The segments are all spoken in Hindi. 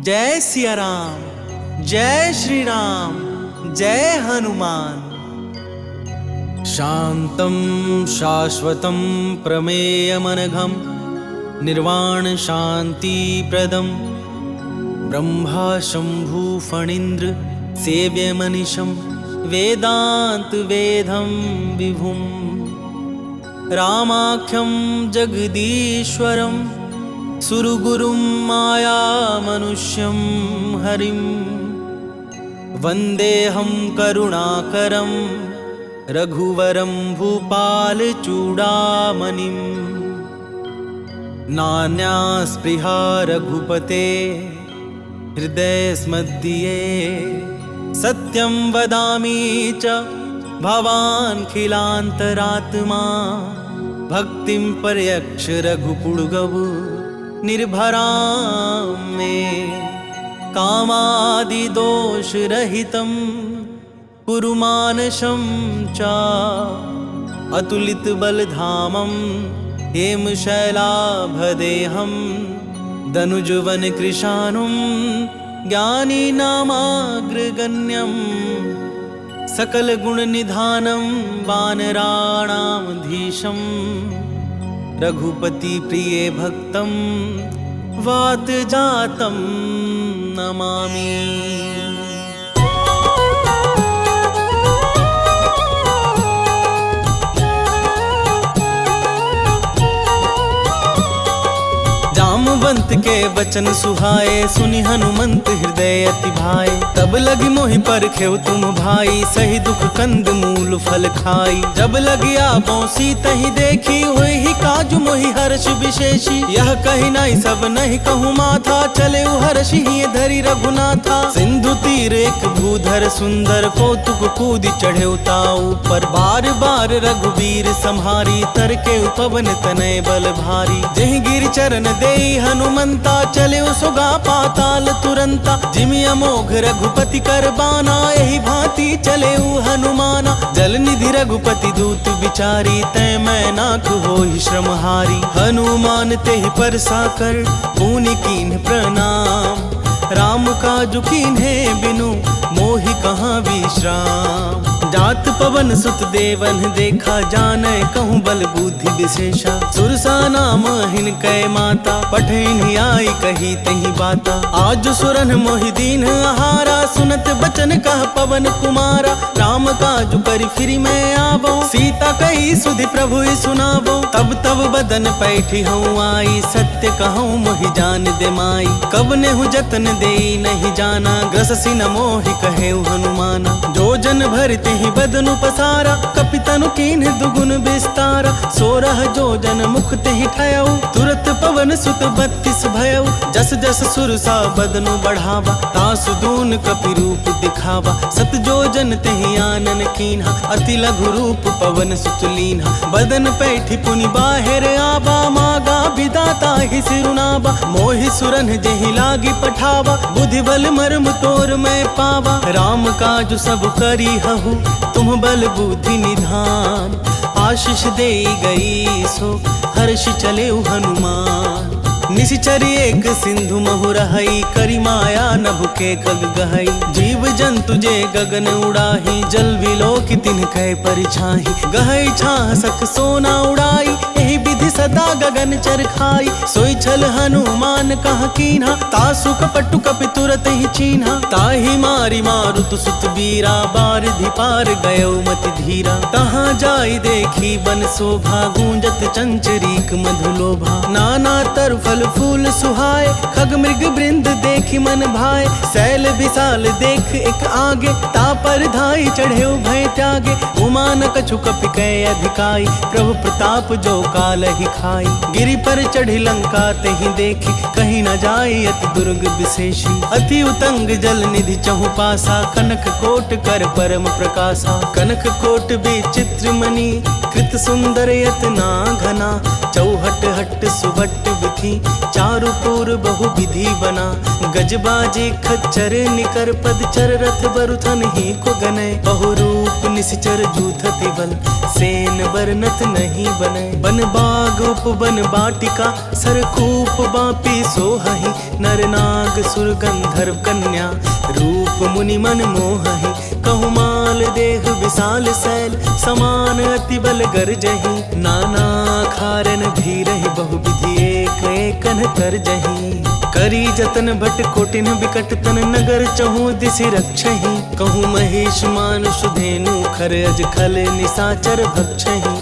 जय सिया राम, जय श्री राम, जय हनुमान। शांतं शाश्वतं प्रमेयमनघं निर्वाण शांति प्रदं ब्रह्मा शंभु फणीन्द्र सेव्यमनिशं वेदांत वेदं विभुं रामाख्यं जगदीश्वरं सुरगुरुं माया मनुष्यं हरिं वन्देऽहं करुणाकरं रघुवरं भूपालचूडामणिं। नान्यास्पृहा रघुपते हृदयस्मध्ये सत्यं वदामि च भवान् खिलान्तरात्मा भक्तिं पर्यक्ष रघुपुङ्गव निर्भरां मे कामादिदोषरहितं कुरु मानसं च अतुलितबलधामं हेमशैलाभदेहं दनुजवनकृशानुं ज्ञानिनामाग्रगण्यं सकलगुणनिधानं वानराणामधीशं रघुपति प्रिय भक्तं वातजातं नमामि। जामवंत के वचन सुहाए सुनि हनुमंत हृदय अति भाए। तब लगी मोहि परखेउ तुम भाई सही दुख कंद मूल फल खाई। जब लगी आबो सीतहि देखी होहि काजु मोहि हर्ष विशेषी। यह कही नहीं सब नहीं कहूँ माथा चले हर्षि ही धरि रघुनाथा। सिंधु तीर एक भूधर सुंदर कौतुक कूद चढ़े ताऊ पर। बार बार रघुवीर संहारी तरके पवन तनय बल भारी। जहि गिर चरण दे हनुमंता चले सुगा पाताल तुरंता। जिमि अमोघ रघुपति कर बाना यही भांति चले हनुमाना। जल निधि रघुपति दूत बिचारी तै मैं नाक होहि श्रमहारी। हनुमान तेहि परसा कर पुनि कीन्ह प्रणाम। राम काजु कीन्हे बिनु मोहि कहाँ विश्राम। जात पवन सुत देवन देखा जानै कहूँ बल बुद्धि विशेषा। सुरसा नाम हिनकै माता पठैनि आई कही तही बाता। आज सुरन मोहि दीन आहारा सुनत बचन कह पवन कुमारा। राम काजु करि फिरि मैं आवो सीता कही सुधि प्रभु सुनावो। तब तब बदन पैठी हूँ आई सत्य कहूँ मोहि जान दे माई। कब नेहु जतन देई नहीं जाना ग्रससि न मोहि कहेउ हनुमाना। जो जन भरते ही बदनु पसारा कपितनु कीन्ह दुगुन विस्तारा। 16 जो जन मुख तेहि ठयउ तुरत पवन सुत 32 भयउ। जस जस सुरसा बदनु बढ़ावा तासु दून कपि रूप दिखावा। सत जो जन तेहि आनन कीन्हा अति लघु रूप पवन सुत लीन्हा। बदन पैठी पुनि बाहिर आवा मागा विदाता ही सिरुनावा। मोहि सुरन जेहि लागी पठावा बुद्धि बल मर्म तोर मैं पावा। राम काजु सब करी हहु तुम बल बुद्धि निधान। आशीष दे गई सो हर्ष चले हनुमान। निशिचर एक सिंधु महु रहई करी माया नभु के खग गहई। जीव जंतु जे गगन उड़ाही जल विलोक तिनकै परिछाही। गहई छाह सक सोना उड़ाई एहि विधि सदा गगन चर खाई। सोई छल हनुमान कहाँ कीन्हा तासु कपटु कपि तुरत ही चीन्हा। ताहि मारी मारुत सुत बीरा बारिधि पार गयो मति धीरा। तहाँ जाई देखी बन शोभा गूंजत चंचरीक मधुलोभा। नाना तर फल फूल सुहाए खग मृग वृंद देखी मन भाए। शैल विशाल देख एक आगे तापर धाई चढ़े भय त्यागे। उमा न कछु कपि कै अधिकाई प्रभु प्रताप जो काल ही खाई। गिरि पर चढ़ी लंका तेहि देखी कहीं न जाई अति दुर्ग विशेषी। अति उतंग गंग जल निधि चहु पासा, कनक कोट कर परम प्रकाशा। कनक कोट विचित्र मणि कृत सुंदर यतना घना, चौहट हट सुबट विधि चारु पूर बहु विधि बना। गजबाजे खच्चर निकर पद चर रथ बरुथन ही को गने, बहु रूप निश्चर जूथति बल सेन बरनत नहीं बने। बन बाग उपवन बाटिका सरकूप बापी सोहहि, नर नाग सुर गंधर्व कन्या रूप मुनि मन मोहहि। कहु माल देह विशाल शैल समान अति बल गरजहि, नाना खारन भीरहि बहु विधि एक एकन कर जहि। करी जतन भट कोटिन बिकट तन नगर चहु दिशि रक्षहि, कहु महेश मानुष धेनु खर अज खल निशाचर भक्षहि।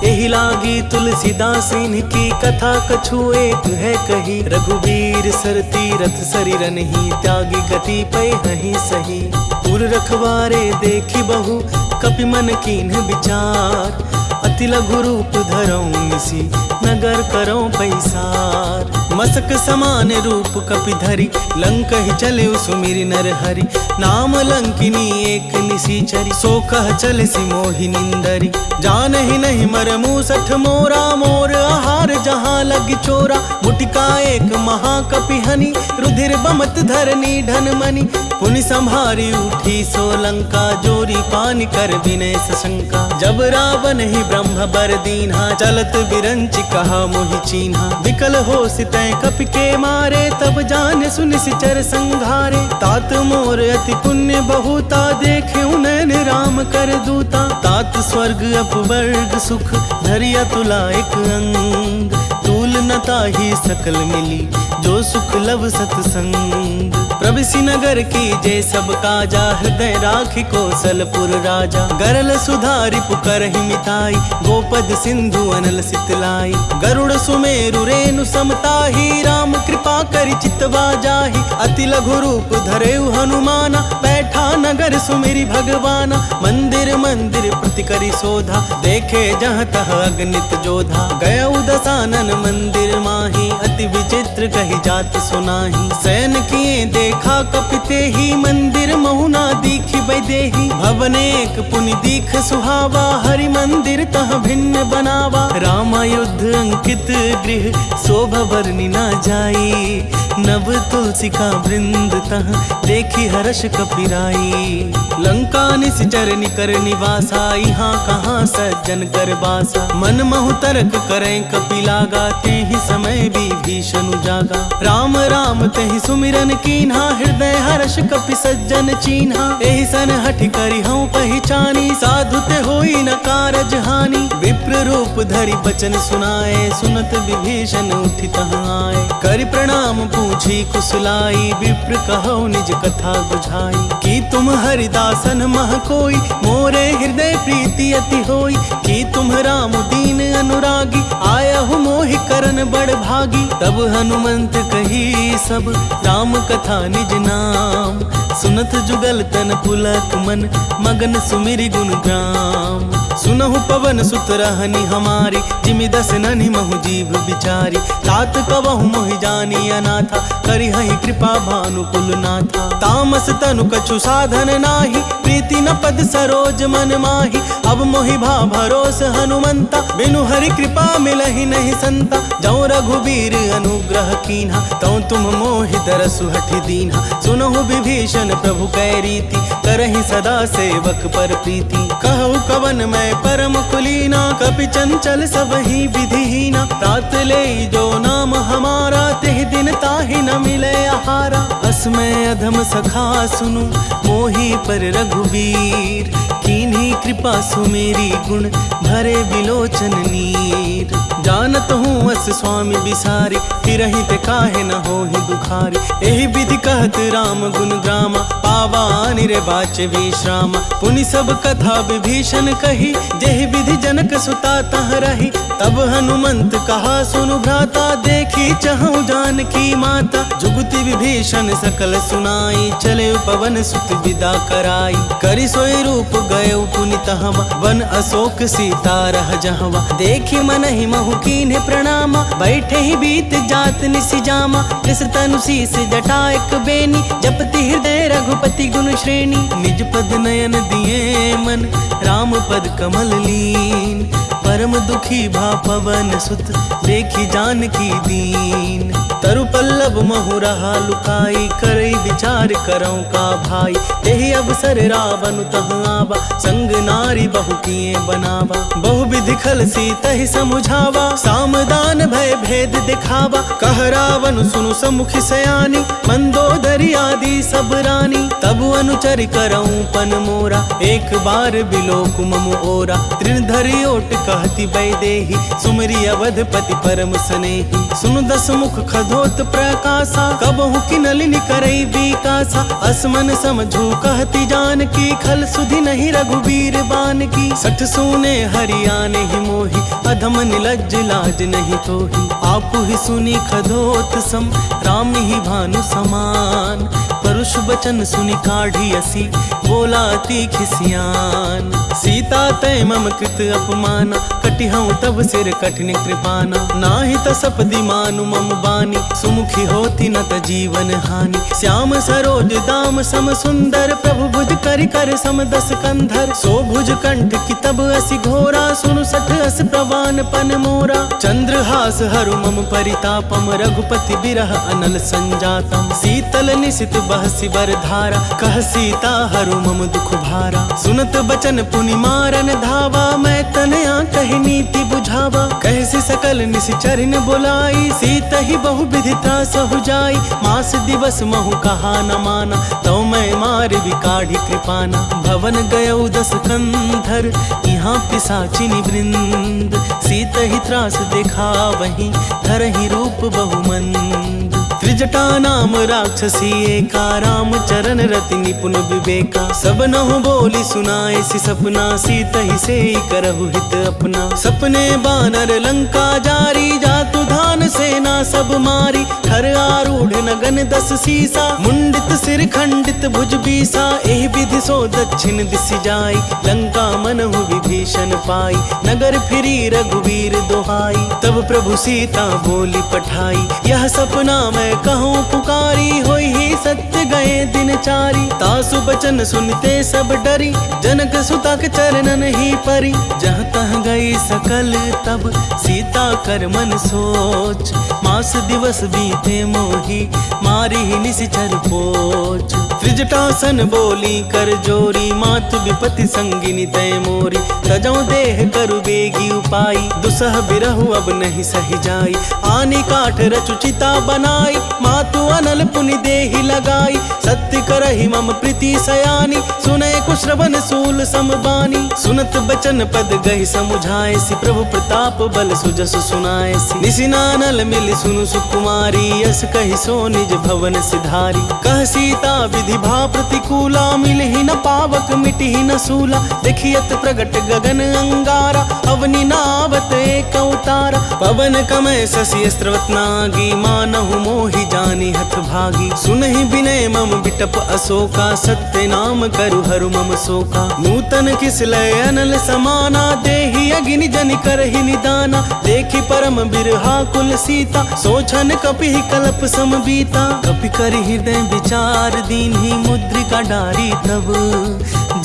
एहि लागी तुलसीदासिन की कथा कछु एक है कही, रघुवीर सर तीरथ सरिरन ही त्यागी गति पै हहि सही। पुर रखवारे देखी बहु कपि मन कीन्ह विचार, अति लघु रूप धरऊं निसी नगर करऊं पैसार। मसक समान रूप कपि धरि लंक ही चले सुमिरि नर हरि, नाम लंकिनी एक निसीचरी सो कह चले सी मोहि निंदरी। जान ही नहीं मर मूसठ मोरा, मोर आहार जहाँ लगी चोरा। मुटिका एक महाकपि हनि रुधिर बमत धरनी धन मनि, पुनि संभारी उठी सो लंका जोरी पानी कर विनय सशंका। जब रावण ही ब्रह्म बर दीन्हा, चलत बिरंच कहा मोहि चीन्हा। विकल हो सितै कपि के मारे, तब जान सुनि सिचर संघारे। तात मोर अति पुण्य बहुता, देखे नैन राम कर दूता। तात स्वर्ग अपवर्ग सुख धरिया तुला एक अंग, तूल न ताहि सकल मिली जो सुख लव सतसंग। प्रविशि नगर की जय सब काजा, हृदय राखि कौशलपुर राजा। गरल सुधारि पुकरहि मिताई, गोपद सिंधु अनल सितलाई। गरुड़ सुमेरु रेणु समताही, राम कृपा करि चितवा जाहि। अति लघु रूप धरेउ हनुमाना, बैठा नगर सुमिरि भगवाना। मंदिर मंदिर प्रति करि शोधा, देखे जहाँ तह अगणित जोधा। गयउ दसानन मंदिर माही, अति विचित्र कही जात सुनाही। सैन किए देखा कपिते ही, मंदिर महुना दीखि बैदेही। भवन एक पुनि दीख सुहावा, हरि मंदिर तह भिन्न बनावा। राम युद्ध अंकित गृह शोभा बरनि न जाई, नव तुलसी का वृंद तह देखी हर्ष कपिराई। लंका निश्चर निकर निवासा, यहाँ कहाँ सज्जन कर बासा। मन महु तर्क करें कपि लागा, तेहि समय विभीषण जागा। राम राम तेहि सुमिरन कीन्हा, हृदय हर्ष कपि सज्जन चीन्हा। एहि सन हठि करि हऊँ पहचानी, साधु ते होई न कारज हानि। विप्र रूप धरि बचन सुनाए, सुनत विभीषण उठि तहाँ आए। करि प्रणाम पूछी कुशलाई, विप्र कहौ निज कथा बुझाई। कि तुम हरिदासन मह कोई, मोरे हृदय प्रीति अति होई। कि तुम राम दीन अनुरागी, आयहु मोहि करन बड़ भागी। तब हनुमंत कही सब राम कथा निज नाम, सुनत जुगल तन पुलक मन मगन सुमिरि गुण ग्राम। सुनहु पवन सुत रहनि हमारी, जिमि दस ननि महु जीव बिचारी। तात कवहु मोहि जानी अनाथा, करिहहि कृपा भानुकुल नाथा। तामस तनु कछु साधन नाही, प्रीति न पद सरोज मन माही। अब मोहि भा भरोस हनुमंता, बिनु हरि कृपा मिलहि नहीं संता। जौ रघुबीर अनुग्रह कीन्हा, तौ तुम मोहि दरसु हठि दीन्हा। सुनहु विभीषण प्रभु कै रीति, करहि सदा सेवक पर प्रीति। कहु कवन मैं परम कुलीना, कपि चंचल सबहि विधिहीना। तात ले जो नाम हमारा, तेहि दिन ताहि न मिले आहारा। असमय अधम सखा सुनु, मोहि पर रघुवीर। कीन्ही कृपा सुमेरी गुण, भरे बिलोचन नीर। जानत हूँ अस स्वामी बिसारी, फिरहि ते काहे न होहि दुखारी। एहि विधि कहत राम गुण ग्रामा, पावा निरवाच विश्रामा। पुनि सब कथा विभीषण कही, जेहि विधि जनक सुता तह रही। तब हनुमंत कहा सुनु भ्राता, देखी चहु जानकी माता। जुगति विभीषण सकल सुनाई, चले पवन सुत विदा कराई। करि सोई रूप गए पुनि तहवा, वन अशोक सीता रह जहवा। देखी मनहि महु बहु कीन्हे प्रणामा, बैठे ही बीत जात निसि जामा। कृष तनु शीस जटा एक बेनी, जपति हृदय रघुपति गुण श्रेणी। निज पद नयन दिए मन, राम पद कमल लीन। परम दुखी भा पवन सुत, देखी जानकी दीन। तरु पल्लव महु रहा लुकाई, करई विचार करौ का भाई। तेहि अवसर रावण तह आवा, संग नारी बहु किए बनावा। बहु विधि खल सीतहि समुझावा, सामदान भय भेद दिखावा। कह रावण सुनु समुखि सयानी, मंदोदरी आदि सब रानी। तब अनुचरि करौ पन मोरा, एक बार बिलोक मम ओरा। तृणधरि ओट कहति वैदेही, सुमरि अवधपति परम स्नेही। सुनु दस मुख खधोत प्रकाशा, कबहु किनलिनि करई विकासा। असमन समझू कहती जानकी, खल सुधि नहीं रघुबीर बान की। सठ सूने हरियाने ही मोही, अधम निलज्ज लाज नहीं तोही। आपु ही सुनी खधोत सम, राम ही भानु समान। परुष बचन सुनि काढ़ी असी, बोला अति खिसियान। सीता तै मम कृत अपमाना, कटिहऊँ तब सिर कठिन कृपाना। नाहि तसपदि मानु मम बानी, सुमुखी होती न त जीवन हानि। श्याम सरोज दाम सम सुंदर, प्रभु भुज करि कर सम दस कंधर। सो भुज कंठ की तब असी घोरा, सुनु सठ अस प्रवान पन मोरा। चंद्रहास हरु मम परितापम, रघुपति बिरह अनल संजातम। शीतल निशित बहसी बर धारा, कह सीता हरु मम दुख भारा। सुनत बचन पुनि मारन धावा, मैं तनया कहि नीति बुझावा। कहसी सकल निशिचरिन बुलाई, सीत ही बहु विधि त्रास हो जाई। मास दिवस महु कहा न माना, तो मैं मार बिकाढ़ी कृपाना। भवन गयौ दस कंधर, यहाँ पिशाचिनी वृंद। सीत ही त्रास देखा वहीं, धरहि रूप बहुमंद। त्रिजटा नाम राक्षसी एका, राम चरण रति निपुण विवेका। सब नहु बोली सुनाए सि सपना, सीत ही से करहु हित अपना। सपने बानर लंका जारी, जातु धान सेना सब मारी। हर आरूढ़ नगन दस सीसा, मुंडित सिर खंडित भुज बीसा। एहि विधि सो दक्षिण दिशि जाई, लंका मनहु विभीषण पाई। नगर फिरी रघुवीर दोहाई, तब प्रभु सीता बोली पठाई। यह सपना मैं कहूँ पुकारी, होई ही सत्य गए दिन चारी। तासु बचन सुनते सब डरी, जनक सुता के चरणन ही परी। जहाँ तह गई सकल तब, सीता कर मन सोच। मास दिवस बीते मोही, मारी ही निशिचर पोच। त्रिजटासन बोली कर जोरी, मातु विपति संगिनी तय मोरी। तजौ देह करु बेगी उपाई, दुसह बिरहु अब नहीं सही जाई। आनी काठ रचु चिता बनाई, मातु अनल पुनि देहि लगाई। सत्य करहि मम प्रीति सयानी, सुने कुश्रवण सूल समबानी। सुनत बचन पद गहि समुझाए सी, प्रभु प्रताप बल सुजस सुनाए सी। निसिनानल मिलि सुनु सुकुमारी, यस कहि सो निज भवन सिधारी। कह सीता विधि भा प्रतिकूला, मिलहि न पावक मिटहि न सूला। देखियत प्रगट गगन अंगारा, अवनि नावत एक अवतारा। पवन कमय शशि स्रवत नागी, मानहु मोहि जानी हथ भागी। सुनहि बिनय मम बिटप अशोका, सत्य नाम करु हरु मम शोका। नूतन किस लय अनल समाना, देहि अग्नि जनि करहि निदाना। देखि परम बिरहा कुल सीता, सोचन कपि कल्प सम बीता। कपि कर हृदय विचार दीन्हि, मुद्रिका डारी तब।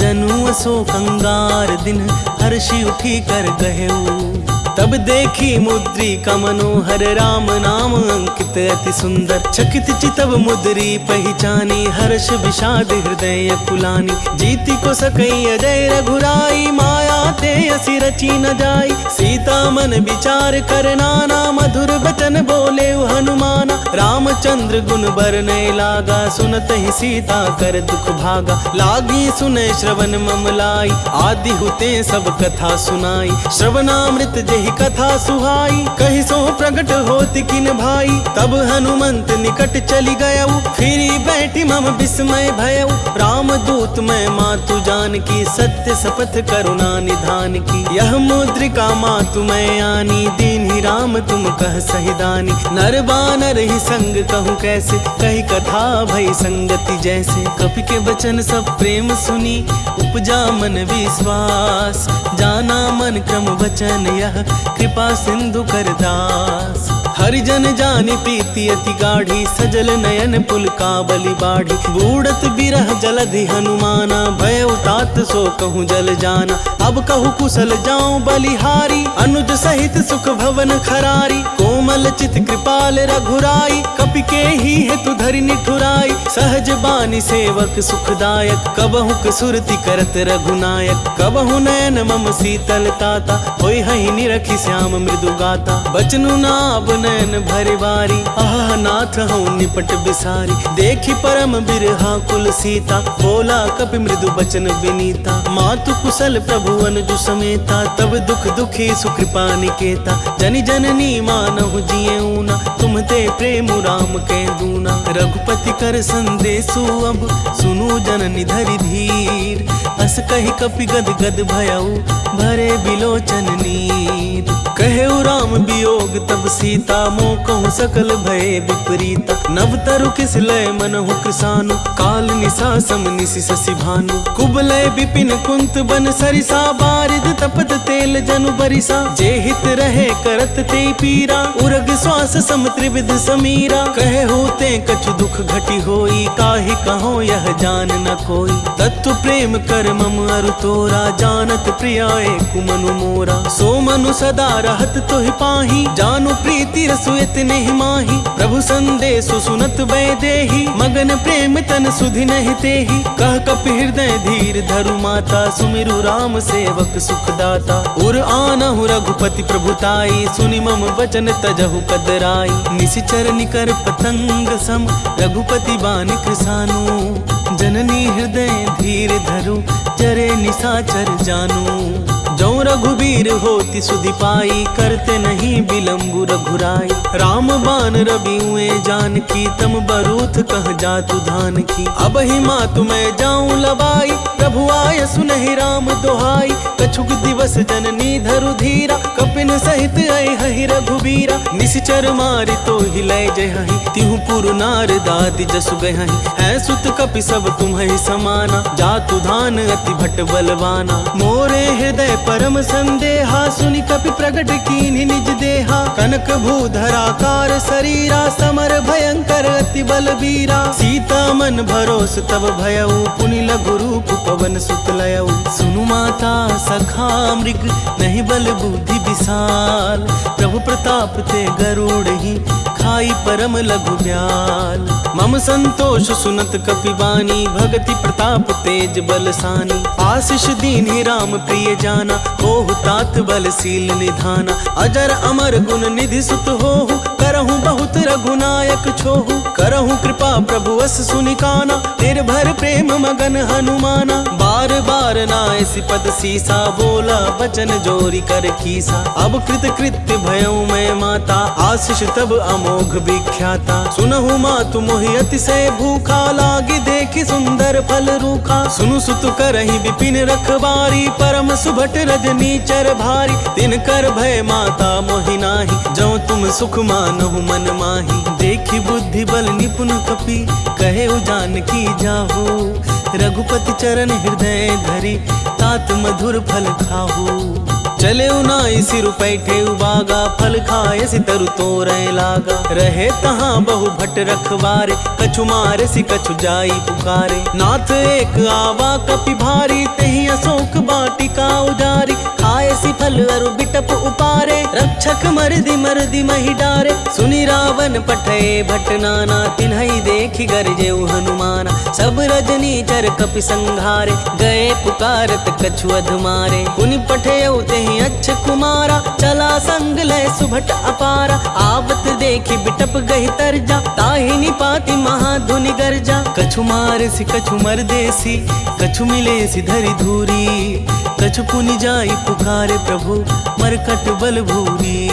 जनु अशोक अंगार दिन, हर्षि उठी कर गहेऊ। तब देखी मुद्रिका मनोहर, राम नाम अंकित अति सुंदर। चकित चितव मुद्री पहचानी, हर्ष विषाद हृदय कुलानी। जीति को सकई अजय रघुराई, माया ते असी रची न जाई। सीता मन विचार कर नाना, मधुर बचन बोले हनुमाना। रामचंद्र गुण बरनय लागा, सुनत ही सीता कर दुख भागा। लागी सुने श्रवण मम लाई, आदि हुते सब कथा सुनाई। श्रवणामृत जेहि कथा सुहाई, कहि सो प्रगट होति किन भाई। तब हनुमंत निकट चली गयऊ, फिरी बैठी मम विस्मय भयऊ। राम दूत मैं मातु जानकी, सत्य शपथ करुणा निधान की। यह मुद्रिका मातु मैं आनी, दीन्हि राम तुम कह सही दानी। नर बानर ही संग कहूँ कैसे, कही कथा भई संगति जैसे। कपि के बचन सब प्रेम सुनी, उपजा मन विश्वास। जाना मन क्रम वचन यह, कृपा सिंधु कर दास। हरिजन जानि प्रीति अति गाढ़ी, सजल नयन पुल काबली बाढ़ी। बूढ़त बिरह जलधि हनुमाना, भय उतात सो कहूँ जल जाना। अब कहूँ कुशल जाऊं बलिहारी, अनुज सहित सुख भवन खरारी। कोमल चित कृपाल रघुराई, कपि के ही हेतु धरि निठुराई। सहज बानी सेवक सुखदायक, कबहु सुरति करत रघुनायक। कबहु नयन मम शीतल ताता, होई हहि निरखि श्याम मृदु गाता। बचनु नाब नयन भरे बारी, आह नाथ हूँ निपट बिसारी। देखि परम बिरहा कुल सीता, बोला कपि मृदु बचन विनीता। मातु कुशल प्रभु अनुजु समेता, तब दुख दुखी सुकृपा निकेता। जनि जननी मानहु जिये ऊना, तुम ते प्रेम राम के दूना। रघुपति कर संदेशु अब, सुनु जननी धरि धीर। अस कहि कपि गद गद भयउ, भरे बिलोचन नीर। कहेउ राम वियोग तब सीता, मोह कहूँ सकल भय विपरीता। नव तरु किस लय मनहु कृसानु, काल निशा सम निशि शशि भानु। कुबलय विपिन कुंत बन सरिसा, बारिद तपत तेल जनु बरिसा। जे हित रहे करत ते पीरा, उरग श्वास सम त्रिविध समीरा। कहे होते कछु दुख घटी होई, काहि कहो यह जान न कोई। तत्व प्रेम कर मम अरु तोरा, जानत प्रियाए कुमनु मोरा। सो मनु सदा रहत तोहि पाही, जानु प्रीति रसुयत नहीं माही। प्रभु संदेशु सुनत वैदेही, मगन प्रेम तन सुधि नहीं तेही। कह कपि हृदय धीर धरु माता, सुमिरु राम सेवक सुखदाता। उर आनहु रघुपति प्रभुताई, सुनि मम वचन तजहु कदराई। निशिचर निकर पतंग सम, रघुपति बान कृसानु। जननी हृदय धीर धरु, जरे निशाचर जानू। जो रघुबीर होति सुधि पाई, करते नहीं विलम्बु रघुराई। राम बान रवि हुए जानकी, तम बरूथ कह जातु धान की। अब ही मातु मैं जाऊं लबाई, प्रभु आय सुनहि राम दोहाई। कछुक दिवस जननी धरु धीरा, कपिन सहित आई हहि रघुबीरा। निशिचर मारि तो ही लय जयहि, तिहु पुरु नार दाति जसु गयहि। है सुत कपि सब तुम्हि समाना, जातु धान अति भट बलवाना। मोरे हृदय परम संदेहा, सुनि कपि प्रगट कीन्हि निज देहा। कनक भूधराकार शरीरा, समर भयंकर अति बलबीरा। सीता मन भरोस तब भयउ, पुनि लघु रूप पवन सुत लयउ। सुनु माता सखा मृग, नहीं बल बुद्धि विशाल। प्रभु प्रताप ते गरुड़हि, खाई परम लघु ब्याल। मम संतोष सुनत कपि बानी, भगति प्रताप तेज बलसानी। आशीष दीन्हि राम प्रिय जाना, होहु तात बलशील निधाना। अजर अमर गुण निधि सुत होहु, करहु बहुत रघुनायक छोहु। करहु कृपा प्रभु अस सुनिकाना, निर्भर प्रेम मगन हनुमाना। बार बार नायसि पद सीसा, बोला बचन जोरी कर कीसा। अब कृत कृत्य भयउ मैं माता, आशीष तब अमोघ विख्याता। सुनहु मातु मोहि अतिशय भूखा, लागी देखि सुंदर फल रूखा। सुनु सुत करहि विपिन रखबारी, परम सुभट रजनी चर भारी। तिनकर भय माता मोहि नाही, जो तुम सुख मानहु मन माही। देखि बुद्धि बल निपुण कपि, कहे जानकी जाहु। रघुपति चरण हृदय धरि, तात मधुर फल खाहु। चले उनाई सिरु पैठे उबागा, फल खाए सि तरु तोरय लागा। रहे तहाँ बहु भट रखवारे, कछु मारे सि कछु जाई पुकारे। नाथ एक आवा कपि भारी, तेहि अशोक बाटिका उजारी। खाए सि फल अरु बिटप उपारे, रक्षक मरदि महि डारे। सुनि रावण पठे भट नाना, तिन्हई देखि गरजेउ हनुमाना। सब रजनी चर कपि संघारे, गए पुकारत कछु अधमारे। पुनि पठेउ तेहि अच्छ कुमारा, चला संग लय सुभट अपारा। आवत देखि बिटप गहि तरजा, ताहि निपाति महाधुनि गर्जा। कछु मार सि कछु मर देसी, कछु मिले सि धरि धूरी। कछु पुनि जाई पुकारे प्रभु, मरकट बल भूरी।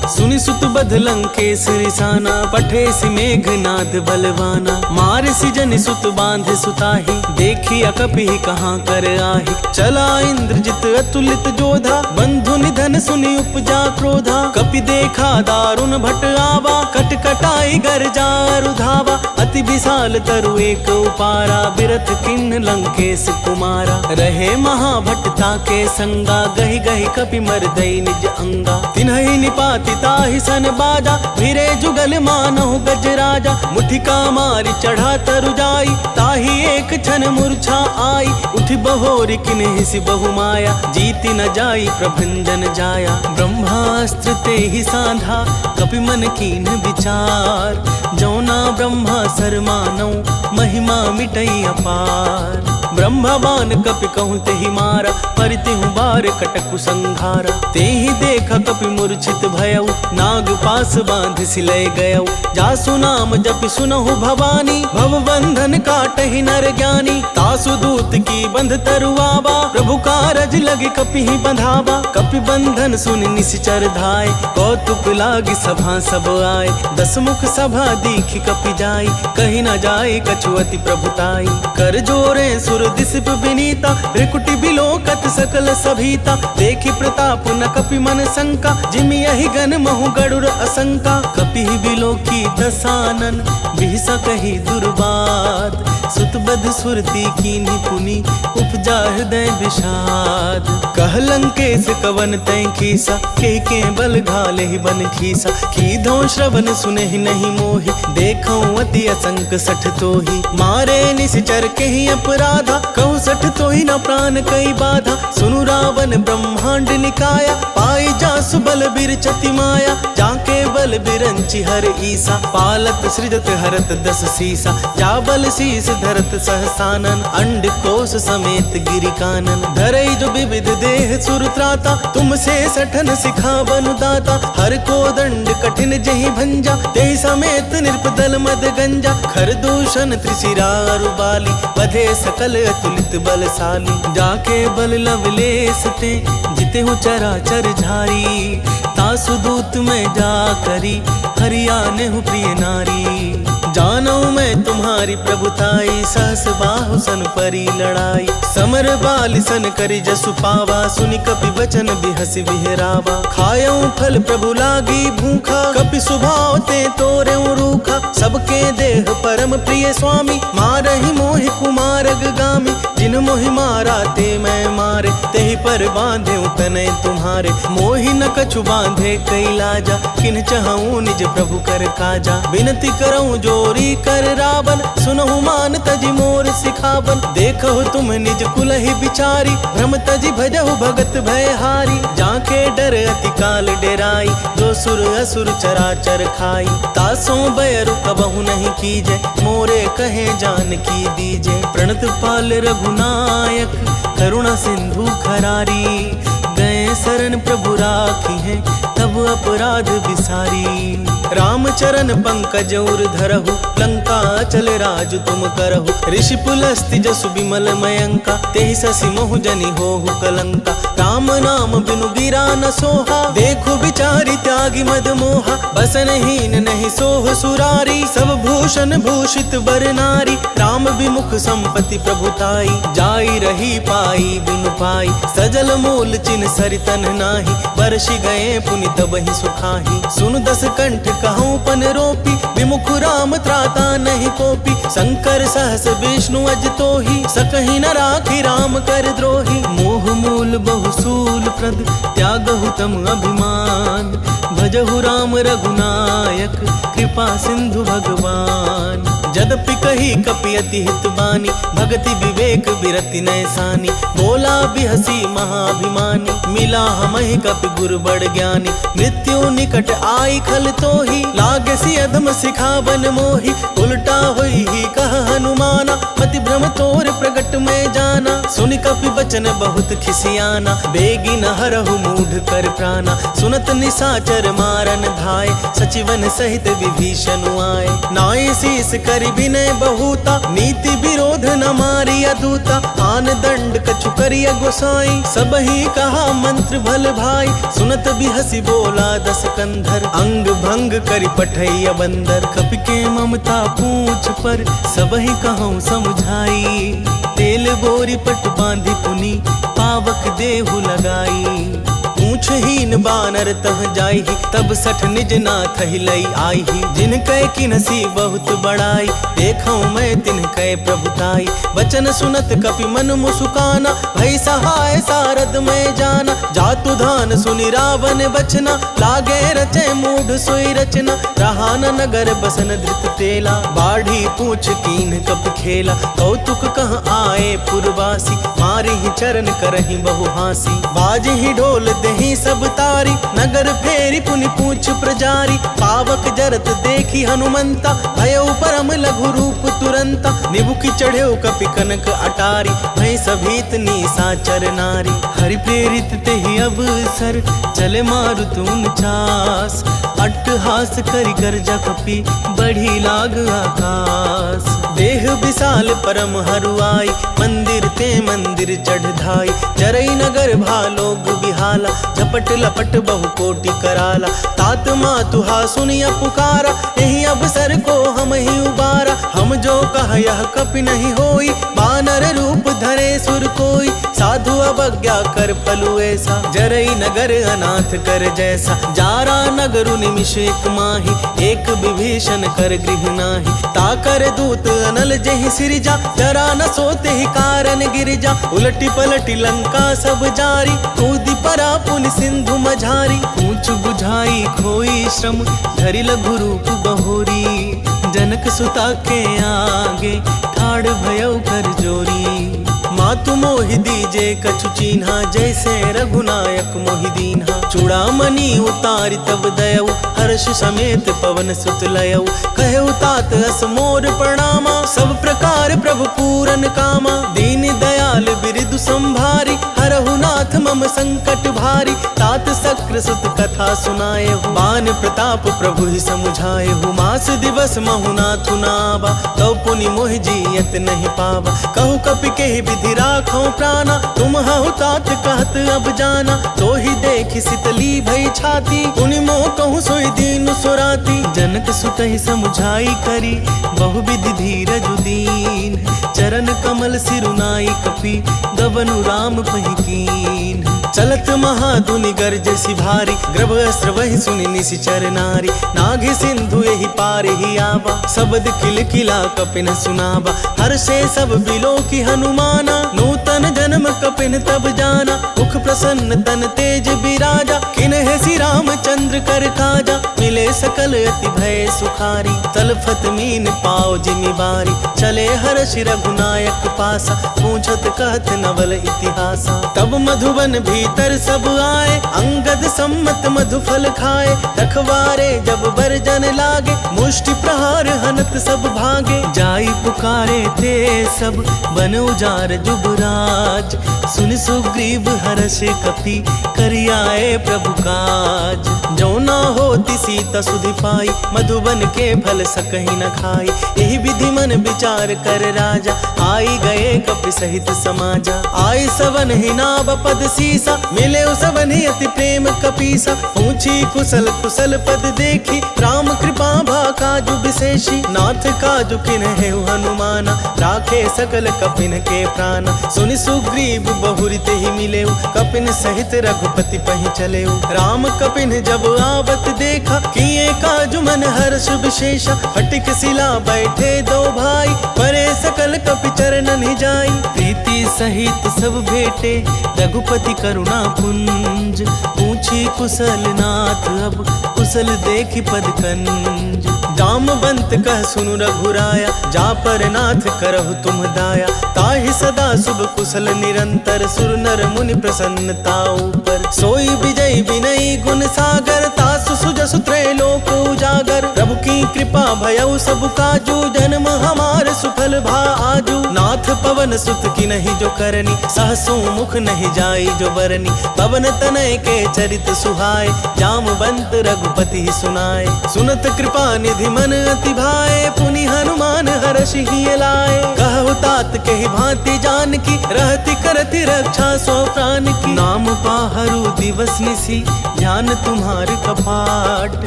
सुनि सुत बध लंकेश रिसाना, पठे सि मेघनाद बलवाना। मार सि जनि सुत बांधे सुताही, देखिया कपि कहाँ कर आही। चला इंद्रजित अतुलित जोधा, बंधु निधन सुनि उपजा क्रोधा। कपि देखा दारुण भट आवा, कट कटाई गर्जा रुधावा। अति विशाल तरु एक उपारा, बिरथ किन्न लंकेश कुमारा। रहे महाभट्टा के संगा, गहि गहि कपि मरदई निज अंगा। तिन्हि निपाति ताहि सन बाजा, फिरे जुगल मानहु गज राजा। मुठिका मारि चढ़ा तरु जाई, ताहि एक क्षण मूर्छा आई। उठि बहोरि किन्हि सि बहु माया, जीति न जाई प्रभंजन जाया। ब्रह्मास्त्र ते ही साधा, कपि मन कीन विचार। जौना ब्रह्मा सर मानौ, महिमा मिटई अपार। ब्रह्मवान कपि कहूँ तेहि मारा, परितिहु बार कटकु संघारा। तेहि देखा कपि मूर्छित भयउ, नाग पास बांध सिलय गयउ। जासु नाम जपि सुनहु भवानी, भव बंधन काटहि नर ज्ञानी। तासु दूत की बंध तरुआवा, प्रभु कारज लगे कपि ही बंधावा। कपि बंधन सुनि निश्चर धाय, कौतुक लागी सभा सब आए। दस मुख सभा दीखि कपि जाई, कही न जाए कछु अति प्रभुताई। कर जोरे सुर दिसिप विनीता, त्रिकुटि बिलोकत सकल सभीता। देखि प्रताप न कपि मन शंका, जिमि यहि गण महु गरुड़ असंका। कपि बिलोकी दसानन, बिहसा कही दुर्बाद। सुत बध सुरती कीन्हि पुनि, उपजा हृदय विषाद। कह लंकेश कवन तै खीसा, के बल घाले ही बन खीसा। कीधो श्रवण सुनहि नहीं मोहि, देखौ अति असंक सठ तोहि। मारे निश्चर के ही अपराधा, कहु सठ तोहि न प्राण कई बाधा। सुनु रावण ब्रह्मांड निकाया, पाई जासु बल बिरचति माया। जाके बल बिरंचि हर ईसा, पालत सृजत हरत दस सीसा। जा बल शीस धरत सहसानन, अंड कोश समेत गिरि कानन। धरई जो विविध देह सुर त्राता, तुमसे सठन सिखा बनु दाता। हर को दंड कठिन जहि भंजा, तेहि समेत नृपदल मद गंजा। खर दूषण त्रिशिरा अरुबाली, बधे सकल अतुलित बलशाली। जाके बल लवलेस ते, जिते हूँ चराचर झारी। तासु दूत में जा करी, हरियाने हूँ प्रिय नारी। जानो मैं तुम्हारी प्रभुताई, सहस बाहु सन परी लड़ाई। समर बाल सन करी जसु पावा, सुनि कपि वचन बिहसि बिहरावा। खायऊ फल प्रभु लागी भूखा, कपि सुभाव ते तोरे रूखा। सबके देह परम प्रिय स्वामी, मारहि मोहि कुमारग गामी। जिन मोहि मारा ते मैं मारे, तेहि पर बांधे तनय तुम्हारे। मोहि न कछु बांधे कई लाजा, किन चहऊँ निज प्रभु कर काजा। विनती करऊँ जोरी कर रावण, सुनहु मान तजि मोर सिखावन। देखहु तुम निज कुलहि बिचारी, भ्रम तजि भजहु भगत भयहारी। जाके डर अति काल डेराई, जो सुर असुर चराचर खाई। तासों बैरु कबहु नहीं कीजे, मोरे कहे जान की दीजे। प्रणत पाल रघुनायक, करुणा सिंधु खरारी। गए शरण प्रभु राखी है, तब अपराध विसारी। रामचरण पंकज उर धरहु, लंका चल राज तुम करहु। ऋषि पुलस्ति जसु विमल मयंका, तेहि ससि मोहु जनि होहु कलंका। राम नाम बिनु गिरा न सोहा, देखु बिचारी त्यागी मद मोहा। बसनहीन नहीं सोह सुरारी, सब भूषण भूषित बर नारी। राम विमुख संपत्ति प्रभुताई, जाई रही पाई बिनु पाई। सजल मूल चिन्ह सरितन नाही, बरसि गए पुनि तबहि सुखाही। सुन दस कंठ कहूँ पन रोपी, विमुख राम त्राता नहीं कोपी। शंकर सहस विष्णु अज तोहि, सकहि न राखी राम कर द्रोही। मोह मूल बहुसूल प्रद, त्यागहु तम अभिमान। भजहु राम रघुनायक, कृपा सिंधु भगवान। जदपि कही कपि अति हित बानी, भगति विवेक बिरति नैसानी। बोला बिहसी महाभिमानी, मिला हमहि कपि गुर बड़ ज्ञानी। मृत्यु निकट आई खल तोहि, लागे सि अधम सिखावन मोहि। उल्टा होई ही कह हनुमाना, मति भ्रम तोर प्रगट में जाना। सुनि कपि बचन बहुत खिसियाना, बेगी न हरहु मूढ़ कर प्राणा। सुनत निशाचर मारन धाय, सचिवन सहित विभीषण आए। नाय शीस करि विनय बहुता, नीति विरोध न मारिया दूता। आन दंड कछु करिया गोसाई, सबहि कहा मंत्र भल भाई। सुनत बिहसी बोला दस कंधर, अंग भंग करि पठैया बंदर। कपि के ममता पूछ पर, सबहि कहूँ समझाई। तेल बोरी पट बांधि पुनि, पावक देहु लगाई। पूछहीन बानर तह जाई, तब सठ निज नाथ ही लई आई। जिन कै किनसी बहुत बड़ाई, देखऊं मैं तिन कै प्रभुताई। बचन सुनत कपि मन मुसुकाना, भई सहाय सारद में जाना। जातु धान सुनि रावण बचना, लागे रचे मूढ़ सोई रचना। रहा न नगर बसन धृत तेला, बाढ़ी पूछ कीन कपि खेला। कौतुक कह आए पुरवासी, मारी ही चरण करही बहु हासी। बाज ही ढोल दही सब तारी, नगर फेरी पुनि पूछ प्रजारी। पावक जरत देखी हनुमंता, भयउ परम लघु रूप तुरंता। निबुकी चढ़ेउ कपि कनक अटारी, भय सभीत निशाचर नारी। हरि प्रेरित तेहि अवसर, चले मारुत उनचास। अट्टहास करि गर्जा कपि, बढ़ी लाग आकाश। देह विशाल परम हरुआई, मंदिर ते मंदिर चढ़ धाई। जरई नगर भालोग बिहाला, झपट लपट बहु कोटि कराला। तात मातुहा सुनिया पुकारा, यही अवसर को हम ही उबारा। हम जो कह यह कपि नहीं होई, बानर रूप धरे सुर कोई। साधु अवज्ञा कर पलु ऐसा, जरई नगर अनाथ कर जैसा। जारा नगरु निमिष एक माही, एक विभीषण कर गृह नाही। ताकर दूत अनल जेहि सिरजा, जरा न सोते ही कारण गिरजा। उलटी पलटी लंका सब जारी, कूदी परा पुनि सिंधु मझारी। पूछ बुझाई खोई श्रम, धरि लघु रूप बहोरी। जनक सुता के आगे, ठाड़ भयउ कर जोरी। मातु मोहि दीजे कछु चीन्हा, जैसे रघुनायक मोहि दीन्हा। चूड़ामणि उतारि तब दयऊ, हर्ष समेत पवन सुत लयऊ। कहऊ तात अस मोर प्रणामा, सब प्रकार प्रभु पूरन कामा। दीन दयाल बिरदु संभारी, हरहु नाथ मम संकट भारी। तात सक्र सुत कथा सुनाएहु, बान प्रताप प्रभु ही समुझाएहु। मास दिवस महु नाथु नावा, तौ पुनि मोहि जियत नहीं पावा। कहु कपि केहि विधि राखो प्राणा, तुम हहु तात कहत अब जाना। तो ही देखि शीतली भई छाती, पुनि मोह कहूँ सोई दीनु सुराती। जनक सुत ही समुझाई करी, बहु विधि धीरज दीन। चरण कमल सिरुनाई कपि, गवनु राम पहि कीन। चलत महाधुनि गरजसि भारी, ग्रभ अस्त्र वही सुनि निशिचर नारी। नाघि सिंधु एहि पार ही आवा, शब्द किल किला कपिन सुनावा। हर्षे सब बिलो की हनुमाना, नूतन जन्म कपिन तब जाना। मुख प्रसन्न तन तेज बिराजा, किन्हे श्री रामचंद्र कर काजा। मिले सकल अति भय सुखारी, तलफत मीन पाओ जिमि बारी। चले हर्षि रघुनायक पासा, पूछत कहत नवल इतिहासा। तब मधुबन भीतर सब आए, अंगद सम्मत मधु फल खाए। रखवारे जब बरजन लागे, मुष्टि प्रहार हनत सब भागे। जाई पुकारे ते सब, बन उजार जुबराज। सुन सुग्रीव हर्ष कपि, करियाए प्रभु काज। जो ना होती सीता सुधि पाई, मधुबन के फल सकहि न खाई। यही विधि मन विचार कर राजा, आई गए कपि सहित समाजा। आई सवन ही नाव पद सीसा, मिले सवन ही अति प्रेम कपीसा। पूछी कुशल कुशल पद देखी, राम कृपा भा काजु विशेषी। नाथ काजु किन्हे हनुमाना, राखे सकल कपिन के प्राण। सुनि सुग्रीव बहुरित ही मिले, कपिन सहित रघुपति पहि चले। राम कपिन जब आवत देखा, किए काजु मन हर्ष विशेषा। फटिक शिला बैठे दो भाई, परे सकल कपि चरणन जाई। प्रीति सहित सब भेटे, रघुपति करुणा पुंज। पूछी कुशल नाथ अब, कुशल देखि पद कंज। जामवंत कह सुनु रघुराया, जा पर नाथ करहु तुम दाया। ताहि सदा शुभ कुशल निरंतर, सुर नर मुनि प्रसन्नता ऊपर। सोई विजय विनयी गुण सागर, तासु सुजसु त्रैलोक उजागर। प्रभु की कृपा भयउ सब काजू, जन्म हमार सुफल भा आजू। नाथ पवन पवन सुत की नहीं जो करनी, सहसों मुख नहीं जाई जो बरनी। पवन तनय के चरित सुहाए, जामवंत रघुपति सुनाए। सुनत कृपा निधि मन अति भाए, पुनि हनुमान हर्षि हिय लाए। कहु तात कहि भांति जानकी, रहति करति रक्षा सौ प्राण की। नाम पाहरु दिवस निसी, ध्यान तुम्हार कपाट।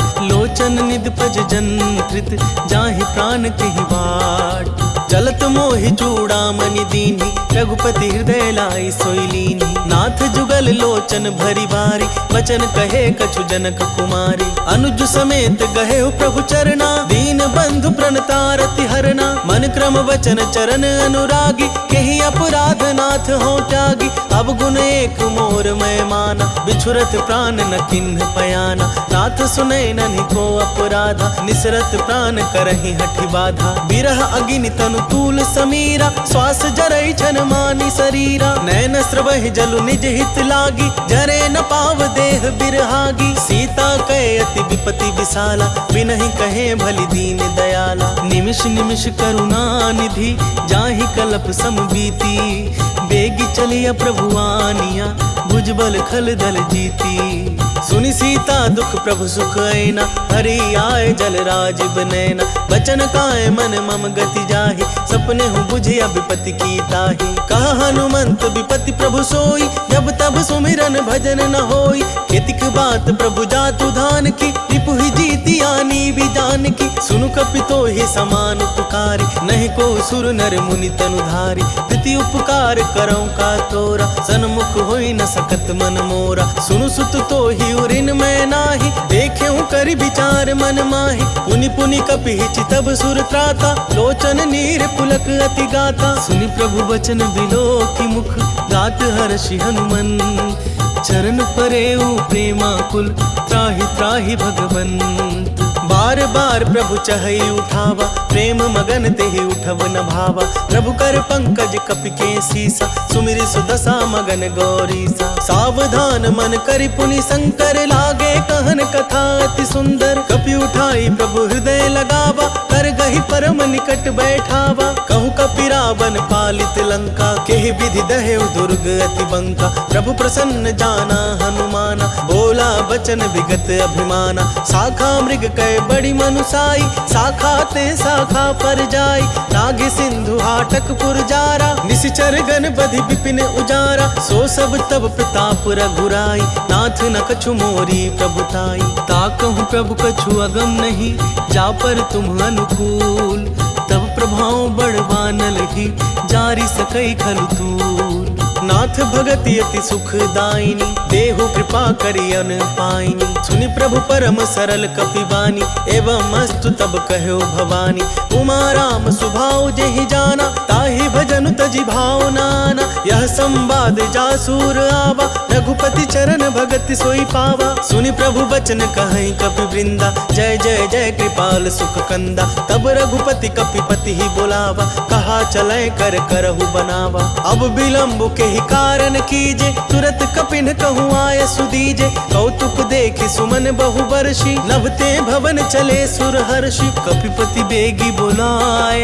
लोचन निध पज जंत्रित, जाहि प्राण केहि बाट। चलत मोहि चूड़ामणि दीन्ही, रघुपति हृदय लाई सोई लीन्ही। नाथ जुगल लोचन भरी बारी, वचन कहे कछु जनक कुमारी। अनुज समेत गहे प्रभु चरना, दीन बंधु प्रणतारति हरना। मन क्रम वचन चरण अनुरागी, केहि अपराध नाथ हो त्यागी। अब गुण एक मोर मैं माना, बिछुरत प्राण न किन्ह पयाना। नाथ सुनै नन्हि को अपराधा, निसरत प्राण करहि हठि बाधा। बिरह अगिनि तनु तूल समीरा, श्वास जरई छन मानी शरीरा। नैन स्रवहि जलु निज हित लागी, जरे न पाव देह बिरहागी। सीता कहे अति विपति विशाला, बिनहि कहे भलि दीन दयाला। निमिष निमिष करुणा निधि, जाहि कलप सम बीती। बेगी चलिया प्रभु आनिया, भुजबल खल दल जीती। सुनि सीता दुख प्रभु सुख ऐना, हरि आए जल राज बनैना। बचन काए मन मम गति जाहि, सपने हूँ बुझिया विपति की ताहि। कहा हनुमंत विपति प्रभु सोई, जब तब सुमिरन भजन न होई। केतिक बात प्रभु जातु धान की, रिपु ही जीती आनी भी जान की। सुनु कपितो ही समान पुकारी, नहीं को सुर नर मुनि तनु धारी। प्रीति उपकार करौ का तोरा, सन्मुख होई न सकत मन मोरा। सुनु सुत तो ही उरिन मैं नाही, देखे हूँ कर विचार मन माही। पुनि पुनि कपि चितब सुर त्राता, लोचन नीर पुलक अति गाता। सुनि प्रभु वचन बिलो की मुख, गात हर्षि हनुमन। चरण परेउ प्रेमाकुल, त्राहि त्राहि भगवंत। बार बार प्रभु चहई उठावा, प्रेम मगन तेहि उठव न भावा। प्रभु कर पंकज कपि के सीसा, सुमिरि सुदशा मगन गौरीसा। सावधान मन करि पुनि शंकर, लागे कहन कथा अति सुंदर। कपि उठाई प्रभु हृदय लगावा, कर गहि परम निकट बैठावा। कहु कपि रावण पालित लंका, केहि विधि दहेउ दुर्ग अति बंका। प्रभु प्रसन्न जाना हनुमाना, बोला बचन विगत अभिमाना। शाखा मृग कै बड़ी मनुसाई, शाखा ते शाखा पर जाई। नाग सिंधु हाटक पुरजारा, निशिचर गण बधि विपिन उजारा। सो सब तब प्रताप रघुराई, नाथ न कछु मोरी प्रभुताई। ताकहु प्रभु कछु अगम नहीं, जा पर तुम अनुकूल। तब प्रभाव बड़वान लगी, जारी सकई खलु तूल। नाथ भगति अति सुखदायिनी, देहु कृपा करि अन पाइनी। सुनि प्रभु परम सरल कपि बानी, एवं अस्तु तब कहो भवानी। उमा राम सुभाव जेहि जाना, ताहि भजन तजि भाव नाना। यह संवाद जासूर आवा, रघुपति चरण भगति सोई पावा। सुनि प्रभु बचन कहई कपि वृंदा, जय जय जय कृपाल सुख कंदा। तब रघुपति कपिपति ही बोलावा, कहा चलै कर करहु बनावा। अब विलम्ब के ही कारण कीजे, तुरत कपिन कहूँ आय सुदीजे। कौतुक देखि सुमन बहु वर्षी, नभते भवन चले सुर हर्षि। कपिपति बेगी बोलाए,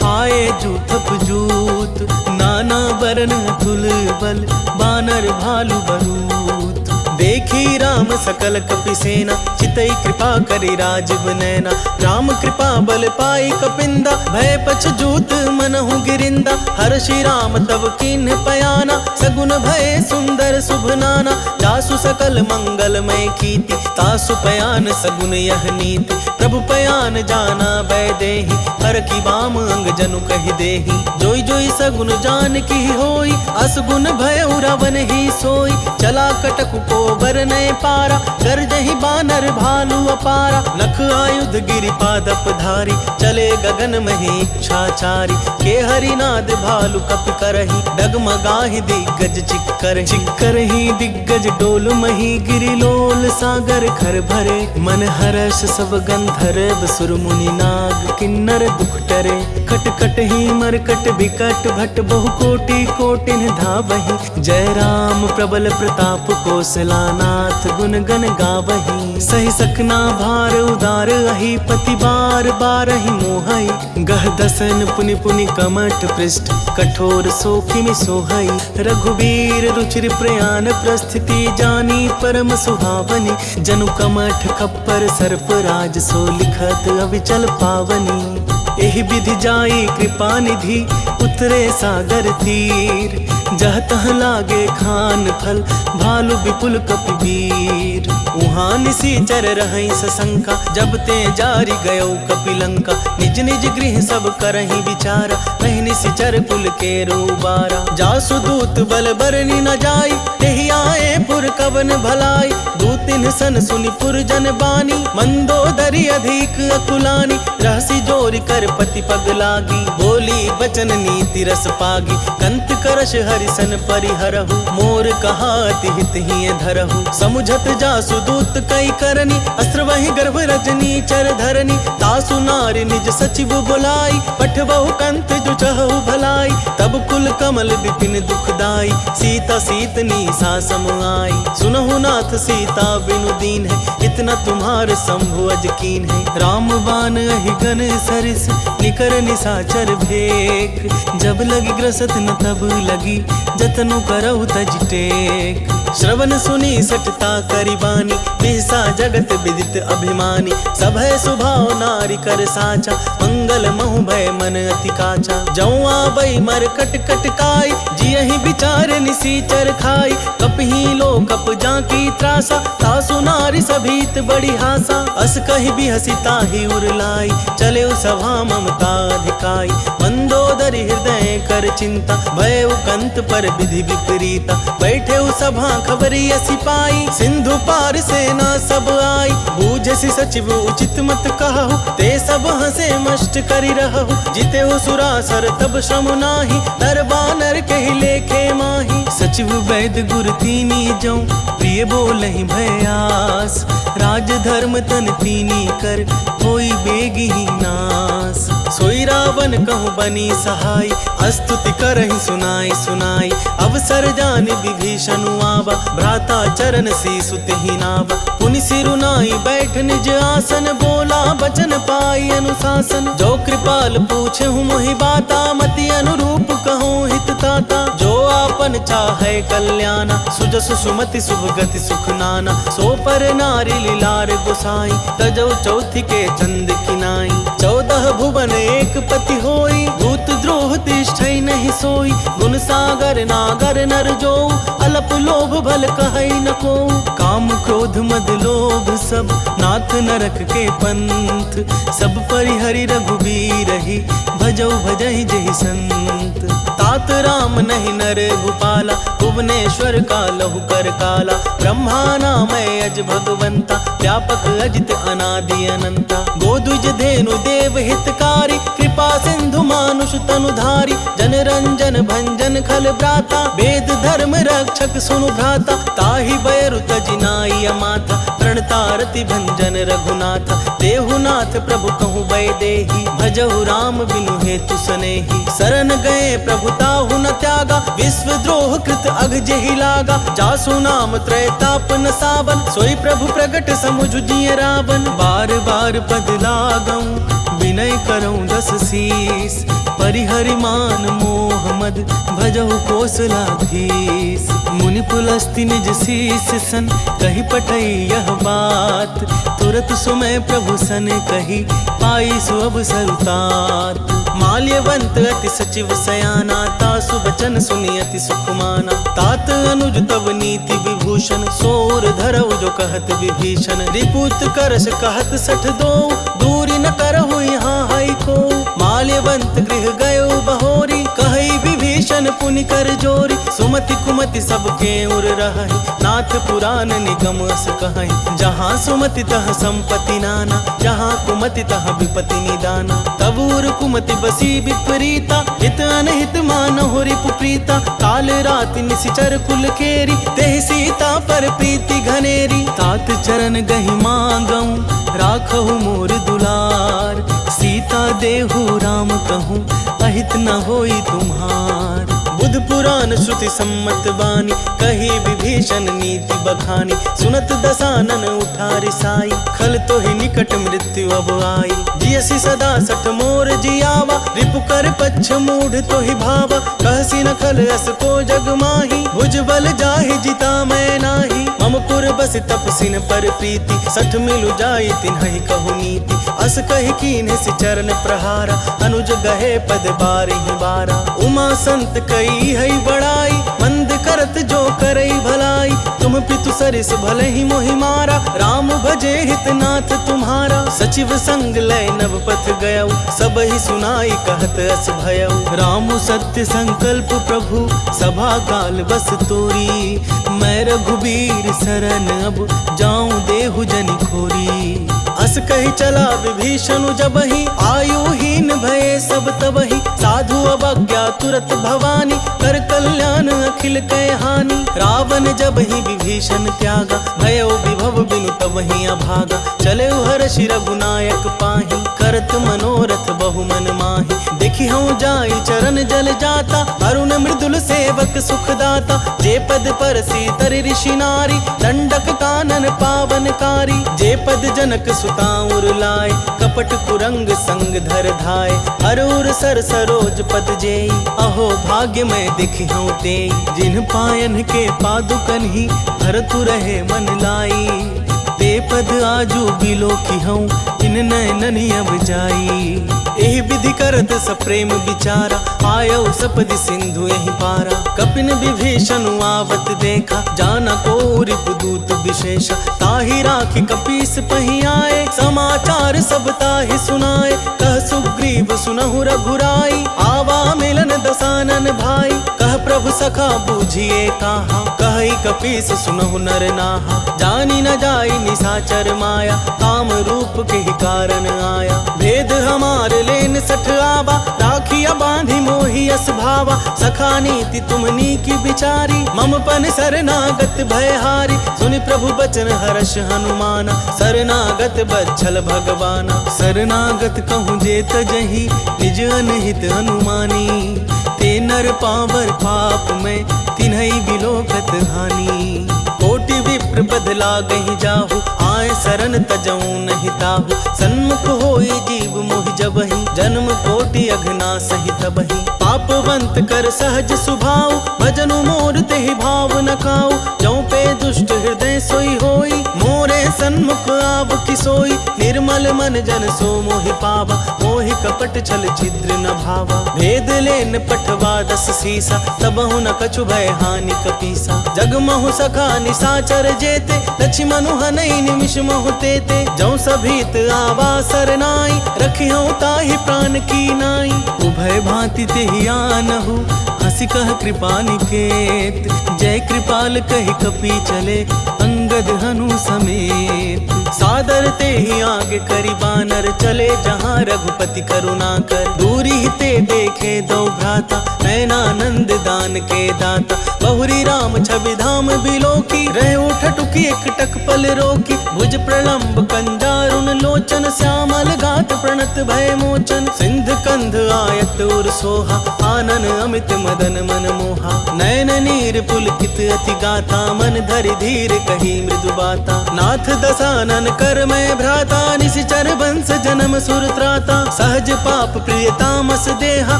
आए जूथप जूत। नाना वरण तुल बल, बानर भालु बहुत। देखी राम सकल कपि सेना, चितई कृपा करि राजीव नैना। राम कृपा बल पाई कपिंदा, भय पछ जूत मनहु गिरिंदा। हर्षि राम तब कीन्ह पयाना, सगुन भय सुंदर शुभ नाना। जासु सकल मंगलमय कीर्ति, तासु पयान सगुन यह नीति। प्रभु पयान जाना भय देहि, हर की बाम अंग जनु कहि देहि। जोई जोई सगुन जान की होई, असगुन भय रावण ही सोई। चला कटकु को बरनय पारा, गर्जहि बानर भालु अपारा। नख आयुध गिरि पादप धारी, चले गगन महि इच्छाचारी। के हरिनाद भालु कपि करहि, डगमगाहि दिग्गज चिक्कर। चिक्करहि दिग्गज डोल महि, गिरि लोल सागर खर भरे। मन हर्ष सब गंधर्व सुर मुनि नाग, किन्नर दुख टरे। कट कट ही मरकट बिकट भट, बहु कोटि कोटिन धावहि। जय राम प्रबल प्रताप कौशलानाथ, गुण गण गावहि। सहि सकना भार उदार अहि, पति बार बार ही मोहई। गह दसन पुनि पुनि कमठ पृष्ठ कठोर सोखी में सोहई। रघुबीर रुचिर प्रयाण प्रस्थिति जानी परम सुहावनी। जनु कमठ खप्पर सर्प राज सो लिखत अविचल पावनी। एहि विधि जाई कृपा निधि उतरे सागर तीर। जह तह लागे खान फल भालु विपुल कपिवीर। उहाँ निसीचर रहई सशंका जब ते जारी गयो कपिलंका। निज निज गृह सब करहि विचारा कहीं निसीचर कुल के रूबारा। जासु दूत बल बरनी न जाई तेहि आए पुर कवन भलाई। दूतिन सन सुनि पुर जन बानी मंदोदरी अधिक अकुलानी। रहसी जोरी कर पति पग लागी बोली बचन नीति रस पागी। कंत करश हरिसन परिहरहु मोर कहा अति हित ही धरहु। समुझत जासु दूत कई करनी अस्त्र वही गर्भ रजनी चर धरनी। तासु नारी निज सचिव बुलाई पठबहु कंत जो चहु भलाई। तब कुल कमल विपिन दुखदाई सीता सीतनी सा सम आई। सुनहु नाथ सीता बिनु दीन है इतना तुम्हार शंभु अज कीन है। राम बाण अहि गन सरिस निकर निसाचर भेक। जब लगी ग्रसत न तब लगी जतनु करहु तज टेक। श्रवण सुनी सटता करिबानी बिहसा जगत विदित अभिमानी। सभय सुभाव नारी कर साचा मंगल महु भय मन अति काचा। जौ आबई मर कट कट काई जियहि विचार निसीचर खाई। कपहि लो कप जाकी त्रासा तासु नारी सभीत बड़ी हासा। अस कहि बिहसी ताहि उरलाई चले सभा ममता अधिकाई। मंदोदरी हृदय कर चिंता भय कंत पर विधि विपरीता। बैठे सभा खबरी सिपाई सिंधु पार सेना सब आई। बूझसी सचिव उचित मत कहु ते सब हंसे मष्ट करि रहु। जिते सुरासर तब श्रम नाही दरबानर कहि लेखे माही। सचिव वैद गुर तीनी जौ प्रिय बोलहि भयास। राज धर्म तन तीनी कर होई बेगी नास। सोई रावण कहूँ बनी सहाय अस्तुति करहि सुनाई सुनाई। अवसर जानि विभीषण आवा भ्राता चरण सीसु तेहि नावा। पुनि सिरुनाई बैठ निज आसन बोला बचन पाई अनुशासन। जो कृपाल पूछे हूँ मोहि बाता मति अनुरूप कहूँ हित ताता। जो आपन चाहे कल्याणा सुजसु सुमति शुभ गति सुख नाना। सो पर नारी लीलार गोसाई तजौ चौथी के चंद किनाई। 14 भुवन एक पति होई भूत द्रोह तिष्ठै नहीं सोई। गुण सागर नागर नर जो अलप लोभ भल कहै न को। काम क्रोध मद लोभ सब नाथ नरक के पंथ। सब परिहरि रघुबीर ही भजौ भजहि जेहि संत। तात राम नहीं नर भूपाला भुवनेश्वर का लहु कर काला। ब्रह्मा नामय अज भगवंता व्यापक अजित अनादि अनंता। गोदुज धेनु देव हितकारी कृपा सिंधु मानुष तनुधारी। जन रंजन भंजन खल भ्राता वेद धर्म रक्षक सुनु भ्राता। ताहि बैरु तजिनाई अमाथा प्रणतारति भंजन रघुनाथ। देहुनाथ प्रभु कहूँ बै देहि भजहु राम बिनु हेतु सनेहि। शरण गए प्रभु ताहु न त्यागा विश्व द्रोह कृत अघ जेहि लागा। जासु नाम त्रैताप न सावन सोई प्रभु प्रगट समुझ जिय रावण। बार बार पद लागऊं विनय करऊं दस शीस। परिहरि मान मोह मद भजहु कौशलाधीश। मुनि पुलस्ति निज शीस सन कही पठई यह बात। तुरत सुमय प्रभु सन कही पाई सु अवसर तात। माल्यवंत अति सचिव सयाना तासु बचन सुनि अति सुख माना। तात अनुज तब नीति विभूषण सोर धरऊ जो कहत विभीषण। रिपुत करश कहत सठ दो दूरी न करहु यहाँ हई को। माल्यवंत गृह गयो बहोरी कहई विभीषण पुनि कर जोरी। सुमति कुमति सबके उर रहहि नाथ पुराण निगम अस कहहि। जहाँ सुमति तह संपत्ति नाना जहाँ कुमति तह विपति निदाना। तब उर कुमति बसी विपरीता हित अनहित मानहु रिपु प्रीता। काल राति निशिचर कुल केरी तेहि सीता पर प्रीति घनेरी। तात चरण गहि मांगऊं राखहु मोर दुलार। सीता देहु राम कहूँ अहित न होई तुम्हार। बुध पुराण श्रुति सम्मत बानी, कही विभीषण नीति बखानी। सुनत दसानन उठा रिसाई, खल तो ही निकट मृत्यु अब आई। जियसी सदा सठ मोर जियावा, रिपु कर पच्छ मूढ़ तो ही भावा। कहसी न खल अस को जग माही, भुज बल जाहि जिता मैं नाही। मम पुर बस तपसिन पर प्रीति, सठ मिलु जाई तिन्हि कहु नीति। अस कहि कीन्ह सि चरण प्रहारा, अनुज गहे पद बारहि बारा। उमा संत कई है बड़ाई, मंद करत जो करई भलाई। तुम पितु सरिस भले ही मोहि मारा, राम भजे हितनाथ तुम्हारा। सचिव संग लय नव पथ गयऊ, सब ही सुनाई कहत अस भयऊ। राम सत्य संकल्प प्रभु, सभा काल बस तोरी। मैं रघुबीर शरण अब, जाऊं देहु जनि खोरी। अस कही चला विभीषण जबहि, आयुहीन भये सब तबहि। साधु अवज्ञा तुरत भवानी, कर कल्याण अखिल कै हानि। रावण जबहि विभीषण त्यागा, भयो विभव बिनु तबहि अभागा। चले हर्षि रघुनायक पाहि, करत मनोरथ बहु मन माहि। देखि हूँ जाई चरण जल जाता, अरुण मृदुल सेवक सुखदाता। जे पद परसी तर ऋषि नारी, दंडक कानन पावनकारी। जे पद जनक सुताउर लाए, कपट कुरंग संग धर धाय। अरूर सर सरोज पद जेई, अहो भाग्य मैं दिखि हूँ तेई। जिन पायन के पादुकन ही, भरतु रहे मन लाई। ते पद आजू बिलो की हूँ, इन नैनन अब जाई। एहि विधि करत सप्रेम विचारा, आयो सपदि सिंधु यही पारा। कपिन विभीषण आवत देखा, जाना को रिपुदूत विशेषा। ताहि राखी कपीस पही आए, समाचार सब ताहि सुनाए। कह सुग्रीव सुनहु रघुराई, आवा मिलन दसानन भाई। कह प्रभु सखा बूझिए कहा, कहि कपीस सुनहु नर नाहा। जानी न जाई निशाचर माया, काम रूप के ही कारण आया। भेद हमार लेन सठ आवा, राखिया बांधी मोहि अस भावा। सखा नीति तुमनी की बिचारी, मम पन शरणागत भयहारी। सुनि प्रभु बचन हर्ष हनुमाना, शरणागत बच्छल भगवाना। शरणागत कहूँ जे तजहि, निज अनहित अनुमानी। ते नर पावर पाप में, तिन्हई बिलोकत हानि। कोटि विप्र बदला गहि जाहु, आए शरण तजऊ नहीं ताहु। सन्मुख होई जीव मोहि जबहि, जन्म कोटि अघना सहि तबहि। पापवंत कर सहज सुभाव, भजनु मोर तेहि भाव न खाऊ। जौं पे दुष्ट हृदय सोई होई, मोरे सन्मुख आव कि सोई। निर्मल मन जन सो मोहि पावा, मोहि कपट छल छिद्र न भावा। भेद लेन पठवा दस सीसा, तबहु न कछु भय हानि कपीसा। जगमहु सखा निशाचर जेते, लक्ष्मण हनई निमिष महु तेते। जौं सभीत आवा सरनाई, रखिहउँ ताहि प्राण की नाई। उभय भांति तेहि आनहु, हंसी कह कृपा निकेत। जय कृपाल कहि कपि चले, अंगद हनु समेत। सादर ते ही आगे करी बानर, चले जहाँ रघुपति करुणा कर। दूरी ही ते देखे दो भ्राता, नैनानंद दान के दाता। बहुरी राम छवि धाम बिलोकी, रह उठटुकी एकटक पल रोकी। भुज प्रलंब कंजारुन लोचन, श्यामल गात प्रणत भय मोचन। सिंध कंध आयत उर सोहा, आनन अमित मदन मन मोहा। नयन नीर पुलकित अति गाथा, मन धरि धीर कही मृदु बाता। नाथ दसानन कर मैं भ्राता, निशिचर बंस जन्म सुर त्राता। सहज पाप प्रिय तामस देहा,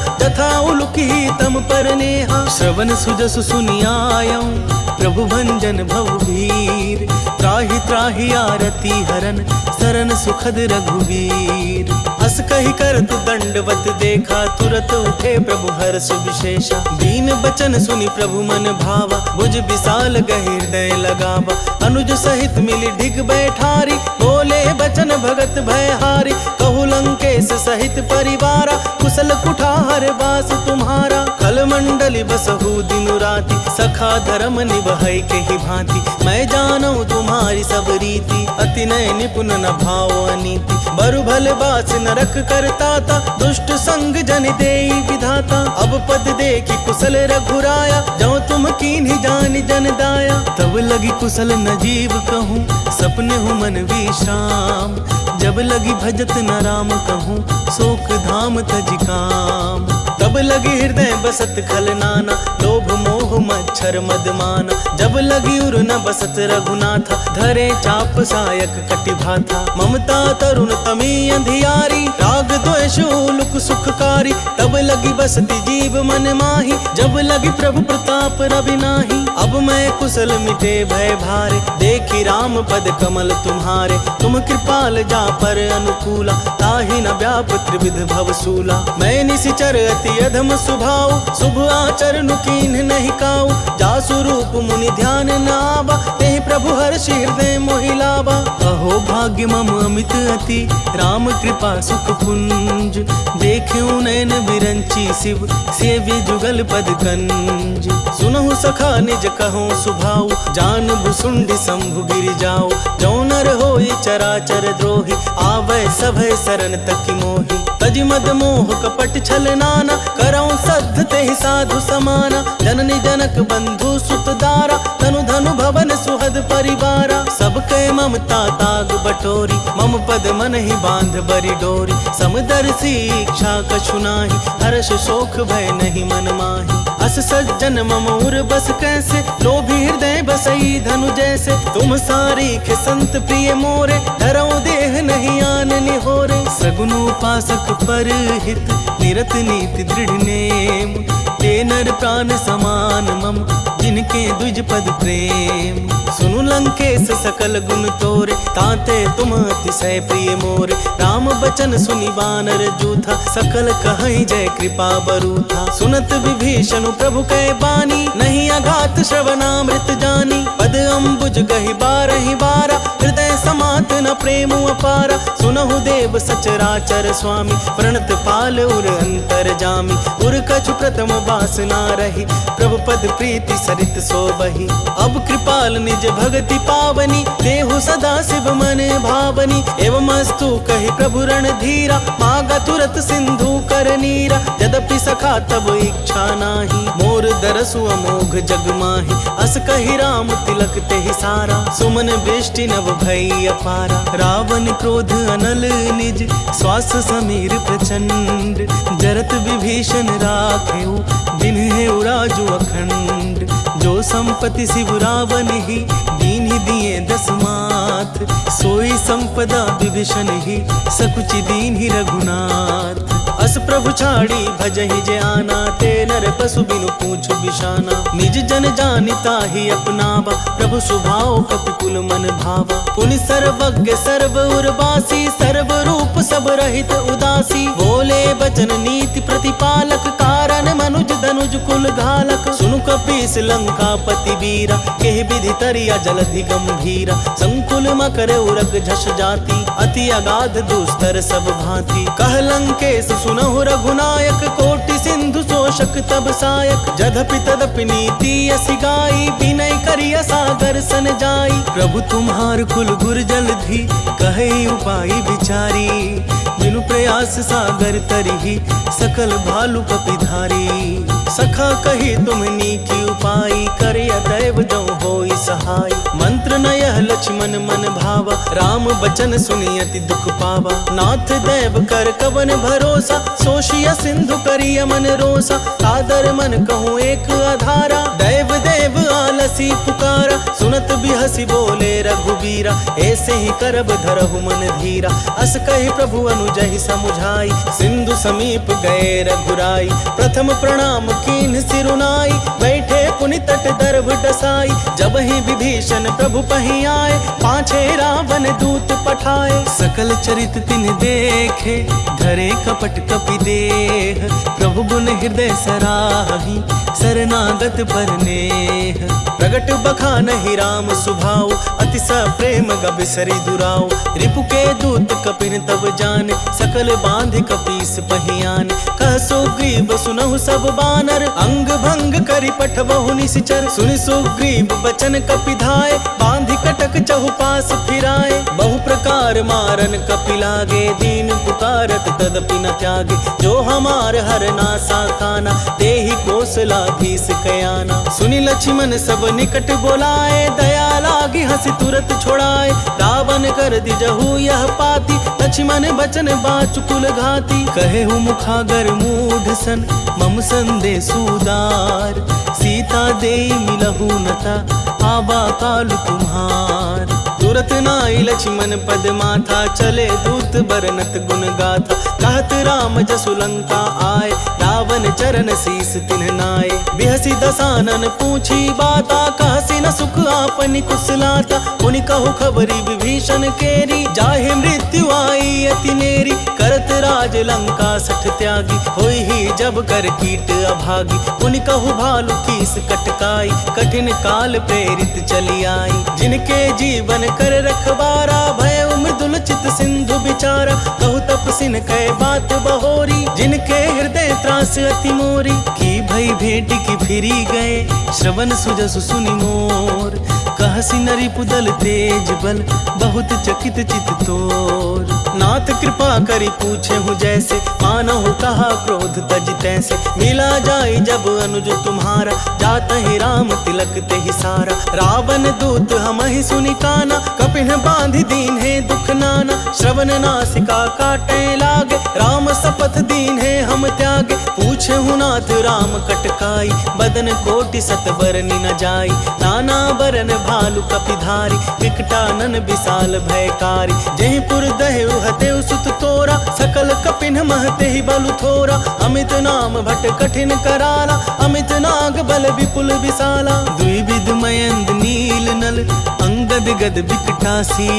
तथा उलुकी तम पर नेहा। श्रवण सुजसु सुनि आयऊं, प्रभु भंजन भव भीर। त्राहि त्राहि आरती हरन, सरन सुखद रघुवीर। अस कहि करत दंडवत देखा, तुरत उठे प्रभु हर्ष विशेषा। दीन बचन सुनि प्रभु मन भावा, भुज विशाल गहि हृदय लगावा। अनुज सहित मिली ढिग बैठारी, बोले बचन भगत भयहारी। कहु लंकेश सहित परिवारा, कुशल कुठार बास तुम्हारा। खल मंडली बसहु दिनु राति, सखा धर्म निभै के ही भांति। मैं जानूं तुम्हारी सब रीति, अति नय निपुण न भाव अनीति। बरु भल बास नरक करताता, दुष्ट संग जन देई विधाता। अब पद देखी कुशल रघुराया, जौ तुम कीन्ही जानि जन दाया। तब लगी कुशल न जीव कहूँ, सपने हूँ मन विश्राम। जब लगी भजत न राम कहूँ, शोक धाम तज काम। तब लगी हृदय बसत खल नाना, लोभ मोह मच्छर मदमाना। जब लगी उर न बसत रघुनाथा, धरे चाप सायक कटिभाथा। ममता तरुण तमी अंधियारी, राग द्वेष उलुक सुखकारी। तब लगी बसती जीव मन माही, जब लगी प्रभु प्रताप रवि नाही। अब मैं कुशल मिटे भय भारे, देखी राम पद कमल तुम्हारे। तुम कृपाल जा पर अनुकूला, ताहि न व्याप त्रिविध भवसूला। मैं निशिचर अति अधम स्वभाव, शुभ आचरण कीन्ह नहीं काऊ। जासु रूप मुनि ध्यान न आवा, तेहि प्रभु हर्षि हृदय मोहि लावा। अहो भाग्य मम अमित अति, राम कृपा सुख पुंज। देख्यो नयन बिरंची शिव, सेव्य जुगल पद कंज। सुनहु सखा निज कहूँ सुभाऊ, जान भुसुंडि शंभु गिरि जाऊ। जो नर होई चराचर द्रोही, आवै सभय शरण तकि मोहि। तजि मद मोह कपट छल नाना, करऊँ सद्ध तेहि साधु समाना। जननी जनक बंधु सुत दारा, तनु धनु भवन सुहद परिवारा। सबके ममता ताग बटोरी, मम पद मन ही बांध बरी डोरी। समदर्शी इच्छा कछु नाही, हर्ष शोक भय नहीं मन माही। अस सज्जन मम उर बस कैसे, लोभी हृदय बसई धनु जैसे। तुम सारीख संत प्रिय मोरे, धरऊँ देह नहीं आन निहोरे। सगुन उपासक पर हित, निरत नीति दृढ़ नेम। ते नर प्राण समान मम, जिनके द्विज पद प्रेम। सुनु लंकेश सकल गुण तोरे, ताते तुम अतिशय प्रिय मोरे। राम बचन सुनि बानर जूथा, सकल कहई जय कृपा बरूथा। सुनत विभीषण प्रभु कै बानी, नहीं अघात श्रवणामृत जानी। पद अम्बुज गहि बारहि बारा, हृदय समात न प्रेम अपारा। सुनहु देव सचराचर स्वामी, प्रणत पाल उर अंतर जामी। उर कछु प्रथम वासना रही, प्रभु पद प्रीति सरित सोबही। अब कृपाल निज भगति पावनी, देहु सदा शिव मन भावनी। एवं अस्तु कहि प्रभु रण धीरा, मागा तुरत सिंधु कर नीरा। यद्यपि सखा तब इच्छा नाही, मोर दरसु अमोघ जग माही। अस कहि राम तिलक तेहि सारा, सुमन बेष्टि नव भई अपारा। रावण क्रोध अनल निज, श्वास समीर प्रचंड। जरत विभीषण राखेउ, जिन्हें राजु अखंड। जो संपत्ति शिव रावण ही, दीन्हि दिए दस माथ। सोई संपदा विभीषण ही, सकुचि दीन्हि रघुनाथ। अस प्रभु छाड़ी भजहि जे आना, ते नर पशु बिनु पूछु बिशाना। निज जन जानिता ही अपनावा, प्रभु स्वभाव कपिकुल मन भावा। पुनि सर्वज्ञ सर्व उर्वासी, सर्व रूप सब रहित उदासी। बोले बचन नीति प्रतिपालक, कारण मनुज धनुज कुल घालक। सुनु कपीस लंकापति वीरा, केहि विधि तरिया जलधि गंभीरा। संकुल मकर उरग झष जाति, अति अगाध दुस्तर सब भांति। कह लंकेश सुनहु रघुनायक, कोटि सिंधु शोषक तब सायक। जधपि तदपि नीति असी गाई, विनय करिया सागर सन जाई। प्रभु तुम्हार कुल गुर जलधि, कहे उपाय विचारी। बिनु प्रयास सागर तरिहि, सकल भालु कपिधारी। सखा कही तुम्हनी की उपाय, करिया दैव जो होई सहाय। मंत्र न यह लक्ष्मण मन भावा, राम बचन सुनि अति दुख पावा। नाथ दैव कर कवन भरोसा, सोशिया सिंधु करिया मन रोसा। सादर मन कहूँ एक आधारा, दैव देव आलसी पुकारा। सुनत बिहसी बोले रघुबीरा, ऐसे ही करब धरहु मन धीरा। अस कहि प्रभु अनुजहि समुझाई, सिंधु समीप गए रघुराई। प्रथम प्रणाम कीन्ह सिरुनाई, बैठे पुनि तट दर्भ डसाई। जब ही विभीषण प्रभु पहि आए, पाछे रावण दूत पठाए। सकल चरित तिन्ह देखे, धरे कपट कपि देह। प्रभु गुण हृदय सराही, शरणागत पर नेह। प्रगट बखानहि राम सुभाऊ, अति सप्रेम गबिसरि दुराऊ। रिपु के दूत कपिन तब जाने, सकल बांध कपीस पहियान। कह सुग्रीव सुनहु सब बानर, अंग भंग करि पठबहु निशिचर। सुनि सुग्रीव बचन कपि धाय, बांधि कटक चहुपास फिराए। बहु प्रकार मारन कपि लागे, दीन पुकारत तदपि न त्यागे। जो हमार हर नासा खाना, तेहि कोसलाधीश कयाना। सुनी लक्ष्मण सब निकट बोलाए, दया लागी हंसी तुरत छोड़ाए। रावण कर दिजहु यह पाती, लक्ष्मण बचन बाचुकुल घाती। कहे हूँ मुखागर मूढ़ सन, मम संदेश उदार। सीता दे मिलहु नता, आबा कालु तुम्हार। तुरत नाई लक्ष्मण पद माथा, चले दूत बरनत गुण गाथा। कहत राम जसु लंका आए, रावण चरण शीस तिन्ह नाए। बिहसी दसानन पूछी बाता, कहसी न सुख आपनि कुशलाता। मुनि कहु खबरी विभीषण केरी, जाहे मृत्यु आई अति नेरी। करत राज लंका सठ त्यागी, होई ही जब कर कीट अभागी। मुनि कहु भालु कीस कटकाई, कठिन काल प्रेरित चली आई। जिनके जीवन कर रखबारा, भय मृदुल चित सिंधु बिचारा। कहु तपसिन कै बात बहोरी, जिनके हृदय त्रास अति मोरी। की भई भेंट की फिरी गए, श्रवण सुजसु सुनि मोर। कहसी नरि पुदल तेज बल, बहुत चकित चित तोर। नाथ कृपा करी पूछे हूँ जैसे, मानहु कहा क्रोध तज तैसे। मिला जाए जब अनुज तुम्हारा, जात ही राम तिलक ते ही सारा। रावण दूत हम ही सुनि काना, कपिन बांधि दीन है दुख नाना। श्रवण नासिका काटे लागे, राम शपथ दीन है हम त्यागे। पूछे हूँ नाथ राम कटकाई, बदन कोटि सत बरनि न जाई। नाना बरन भालु कपिधारी, विकटानन विशाल भयकारी। जहि पुर दहेउ हतेउ सुत तोरा, सकल कपिन महते ही बलु थोरा। अमित नाम भट कठिन कराला, अमित नाग बल विपुल विशाला। द्विविध मयंद नील नल, अंगद गद विकटासी।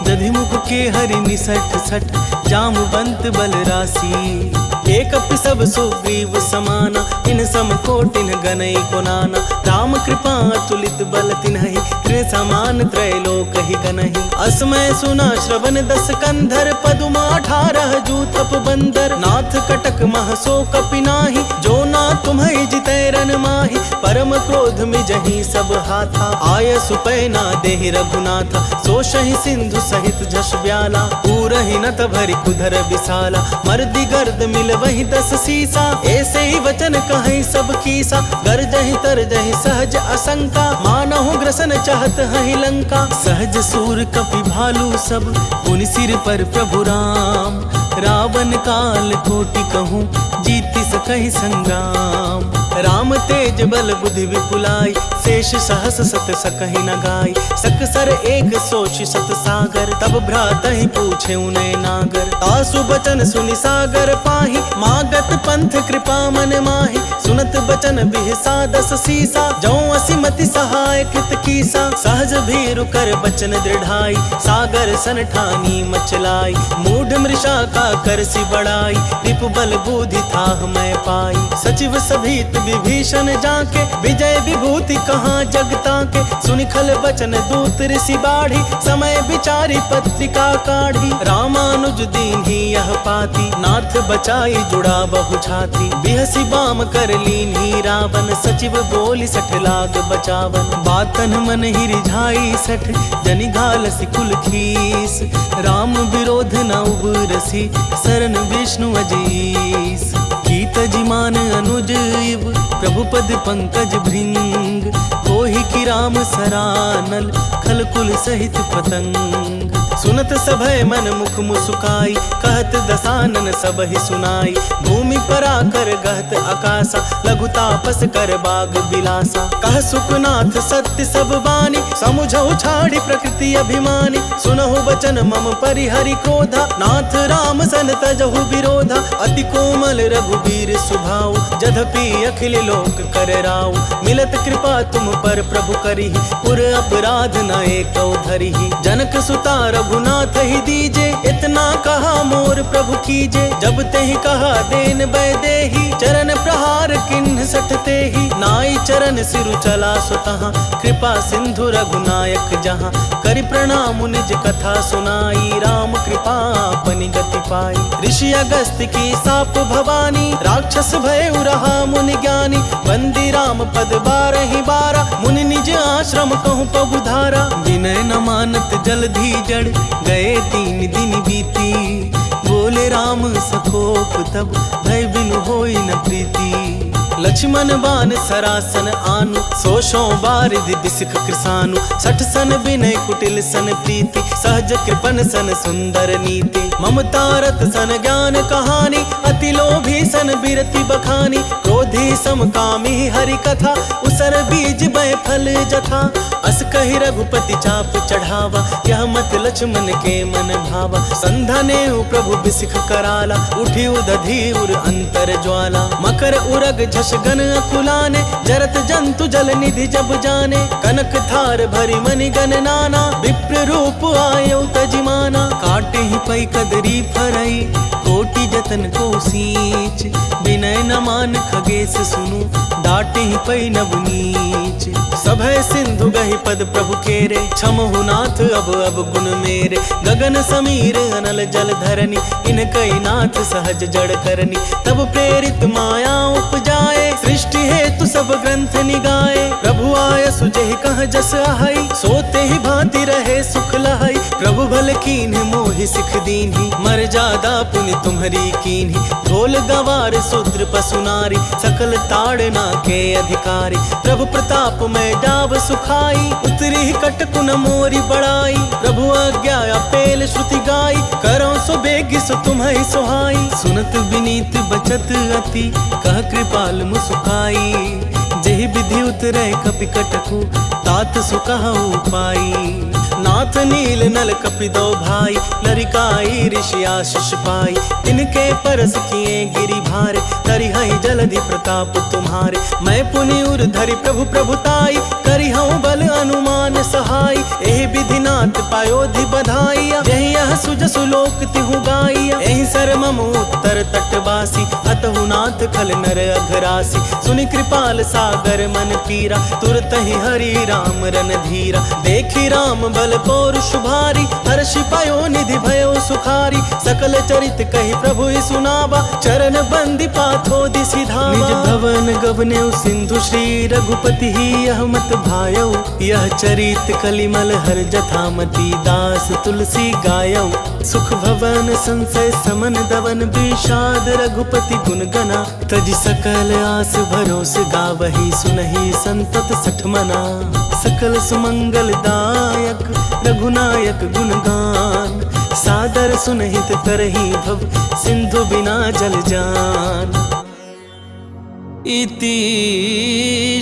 दधिमुख के हरि निसठ सठ, जामवंत बल राशि। एक सब सुग्रीव समाना, इन सम कोटिन गनई को नाना। राम कृपा अतुलित बल तिन्हि, कृ समान त्रैलोक ही गनहि। असमय सुना श्रवण दस कंधर, पदुमा 18 जूथप बंदर। नाथ कटक मह सो कपि नाही, जो ना तुम्हि जितै रन माही। परम क्रोध में जही सब हाथा, आय सुपैना देहि रघुनाथा। सोषहि सिंधु सहित झस ब्याला, पूरहि नत भरि कुधर विशाला। मर्दि गर्द मिल वही 10 सीसा, ऐसे ही वचन कहीं सब कीसा। गरजहि तरजहि सहज असंका, मानहु ग्रसन चाहत हहि लंका। सहज सूर कपि भालू सब, पुनि सिर पर प्रभु राम। रावण काल कोटि कहूँ, जीति सकहि संग्राम। राम तेज बल बुद्धि विपुलाई, शेष सहस सत सकहि न गाई। सकसर एक सोच सत सागर, तब भ्रातहि पूछे उनय नागर। तासु बचन सुनि सागर पाही, मागत पंथ कृपा मन माही। सुनत बचन बिहसा 10 सीसा, जौं असिमति सहाय कृत कीसा। सहज भीरु कर बचन दृढ़ाई, सागर सन ठानी मचलाई। मूढ़ मृषा का करसी बड़ाई, रिपु बल बुद्धि थाह मैं पाई। सचिव सभीत विभीषण जाके, विजय विभूति कहाँ जगता के। सुनि खल बचन दूत ऋषि बाढ़ी, समय विचारी पत्रिका काढ़ी। रामानुज दीन ही यह पाती, नाथ बचाई जुड़ा बहु छाती। बिहसी बाम कर लीन ही रावण, सचिव बोली 60 लाग बचावन। बातन मन ही रिझाई 60, जनि घालसी कुल खीस। राम विरोध न उबरसी, शरण विष्णु अजीस। कीत जिमान अनुज इव, प्रभु पद पंकज भृंग। कोहि की राम सरानल, खल कुल सहित पतंग। सुनत सभय मन मुख मुसुकाई, कहत दसानन सब ही सुनाई। भूमि पर आकर गहत आकाशा, लघु तापस कर बाग बिलासा। कह सुखनाथ सत्य सब बानी, समुझऊ छाड़ी प्रकृति अभिमानी। सुनहु बचन मम परिहरि क्रोधा, नाथ राम सन तजहु विरोधा। अति कोमल रघुबीर सुभाऊ, जधपि अखिल लोक कर राऊ। मिलत कृपा तुम पर प्रभु करिहि, पुर अपराध न एकौ धरिहि। जनक सुता रघुनाथ ही दीजे, इतना कहा मोर प्रभु कीजे। जब ते ही कहा देन बै देहि, चरण प्रहार किन्ह सठते ही। नाई चरण सिरु चला सुतहा, कृपा सिंधु रघुनायक जहाँ। करि प्रणाम निज कथा सुनाई, राम कृपा अपनी गति पाई। ऋषि अगस्त्य की साप भवानी, राक्षस भय रहा मुनि ज्ञानी। बंदी राम पद 12 मुनि निज आश्रम कहूँ पबु धारा। विनय न मानत जलधि जड़, गए 3 दिन बीती। बोले राम सकोप तब, भय बिनु होई न प्रीति। लक्ष्मण बान सरासन आनु, सोशों बारिधि बिसिख कृसानु। सठ सन विनय कुटिल सन प्रीति, सहज कृपन सन सुंदर नीति। ममता रत सन ज्ञान कहानी, अति लोभी सन बिरति बखानी। क्रोधी समकामी हरि कथा, उसर बीज बै फल जथा। अस कहि रघुपति चाप चढ़ावा, यह मत लक्ष्मण के मन भावा। संधने प्रभु बिसिख कराला, उठी उदधि उर अंतर ज्वाला। मकर उरग झस गन अकुलाने, जरत जंतु जल निधि जब जाने। कनक थार भरी मणि गण नाना, विप्र रूप आयो तजिमाना। काटे ही पै कदरी फरई, कोटि जतन को सींच। विनय न मान खगेश सुनु, डाटे ही पै नब नीच। सभय सिंधु गहि पद प्रभु केरे, क्षमहु नाथ अब गुण मेरे। गगन समीर अनल जल धरनी, इनकई नाथ सहज जड़ करनी। तब प्रेरित माया उपजाए, सृष्टि हेतु सब ग्रंथ निगाए। प्रभु आय सुजहि कह जस आहई, सोते ही भांति रहे सुख लहई। प्रभु भल कीन्ह मोहि सिख दीन्ही, मर्यादा पुनि तुम्हरी कीन्ही। ढोल गवार शूद्र पशु नारी, सकल ताड़ना के अधिकारी। प्रभु प्रताप में डाब सुखाई, उतरी कटकुन मोरी बड़ाई। प्रभु आज्ञा पेल श्रुति गाई, करो सो बेगी सो तुम्हें सुहाई। सुनत विनीत बचत अति, कह कृपाल मुसुकाई। जेहि विधि उतरे कपि कटकु, तात सुकहु पाई। नाथ नील नल कपि दो भाई, लरिकाई ऋषि आशीष पाई। तिनके परस किए गिरि भारे, तरिहै जलधि प्रताप तुम्हारे। मैं पुनि उर धरि प्रभु प्रभुताई, करिहऊँ बल अनुमान सहाय। एहि विधि नाथ पायोधि बधाई, यही यह सुजसु लोक तिहु गाई। एहि सर मम उत्तर तटवासी, अतहु नाथ खल नर अघरासी। सुनि कृपाल सागर मन पीरा, तुरत ही हरि राम रन धीरा। देखी राम बल पौरुष भारी, हर्षि पायो निधि भयो सुखारी। सकल चरित कहि प्रभु सुनावा, चरण बंदी पाथो दिसि धावा। निज भवन गवने सिंधु श्री, रघुपति ही यह मत भायौ। यह चरित कलिमल हर जथामति, दास तुलसी गायौ। सुख भवन संशय समन दवन, विषाद रघुपति गुण गना। तज सकल आस भरोस गावही, सुनहि संतत सठ मना। सकल सुमंगल दायक, रघुनायक गुणगान। सादर सुनहित तरहि भव, सिंधु बिना जल जान। इति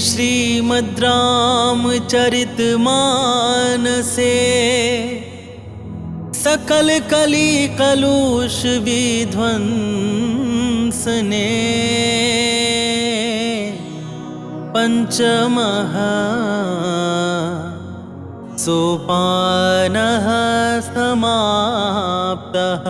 श्रीमद् रामचरित मानसे, सकल कली कलुष विध्वंसने। पंचमः सोपानः समाप्तः।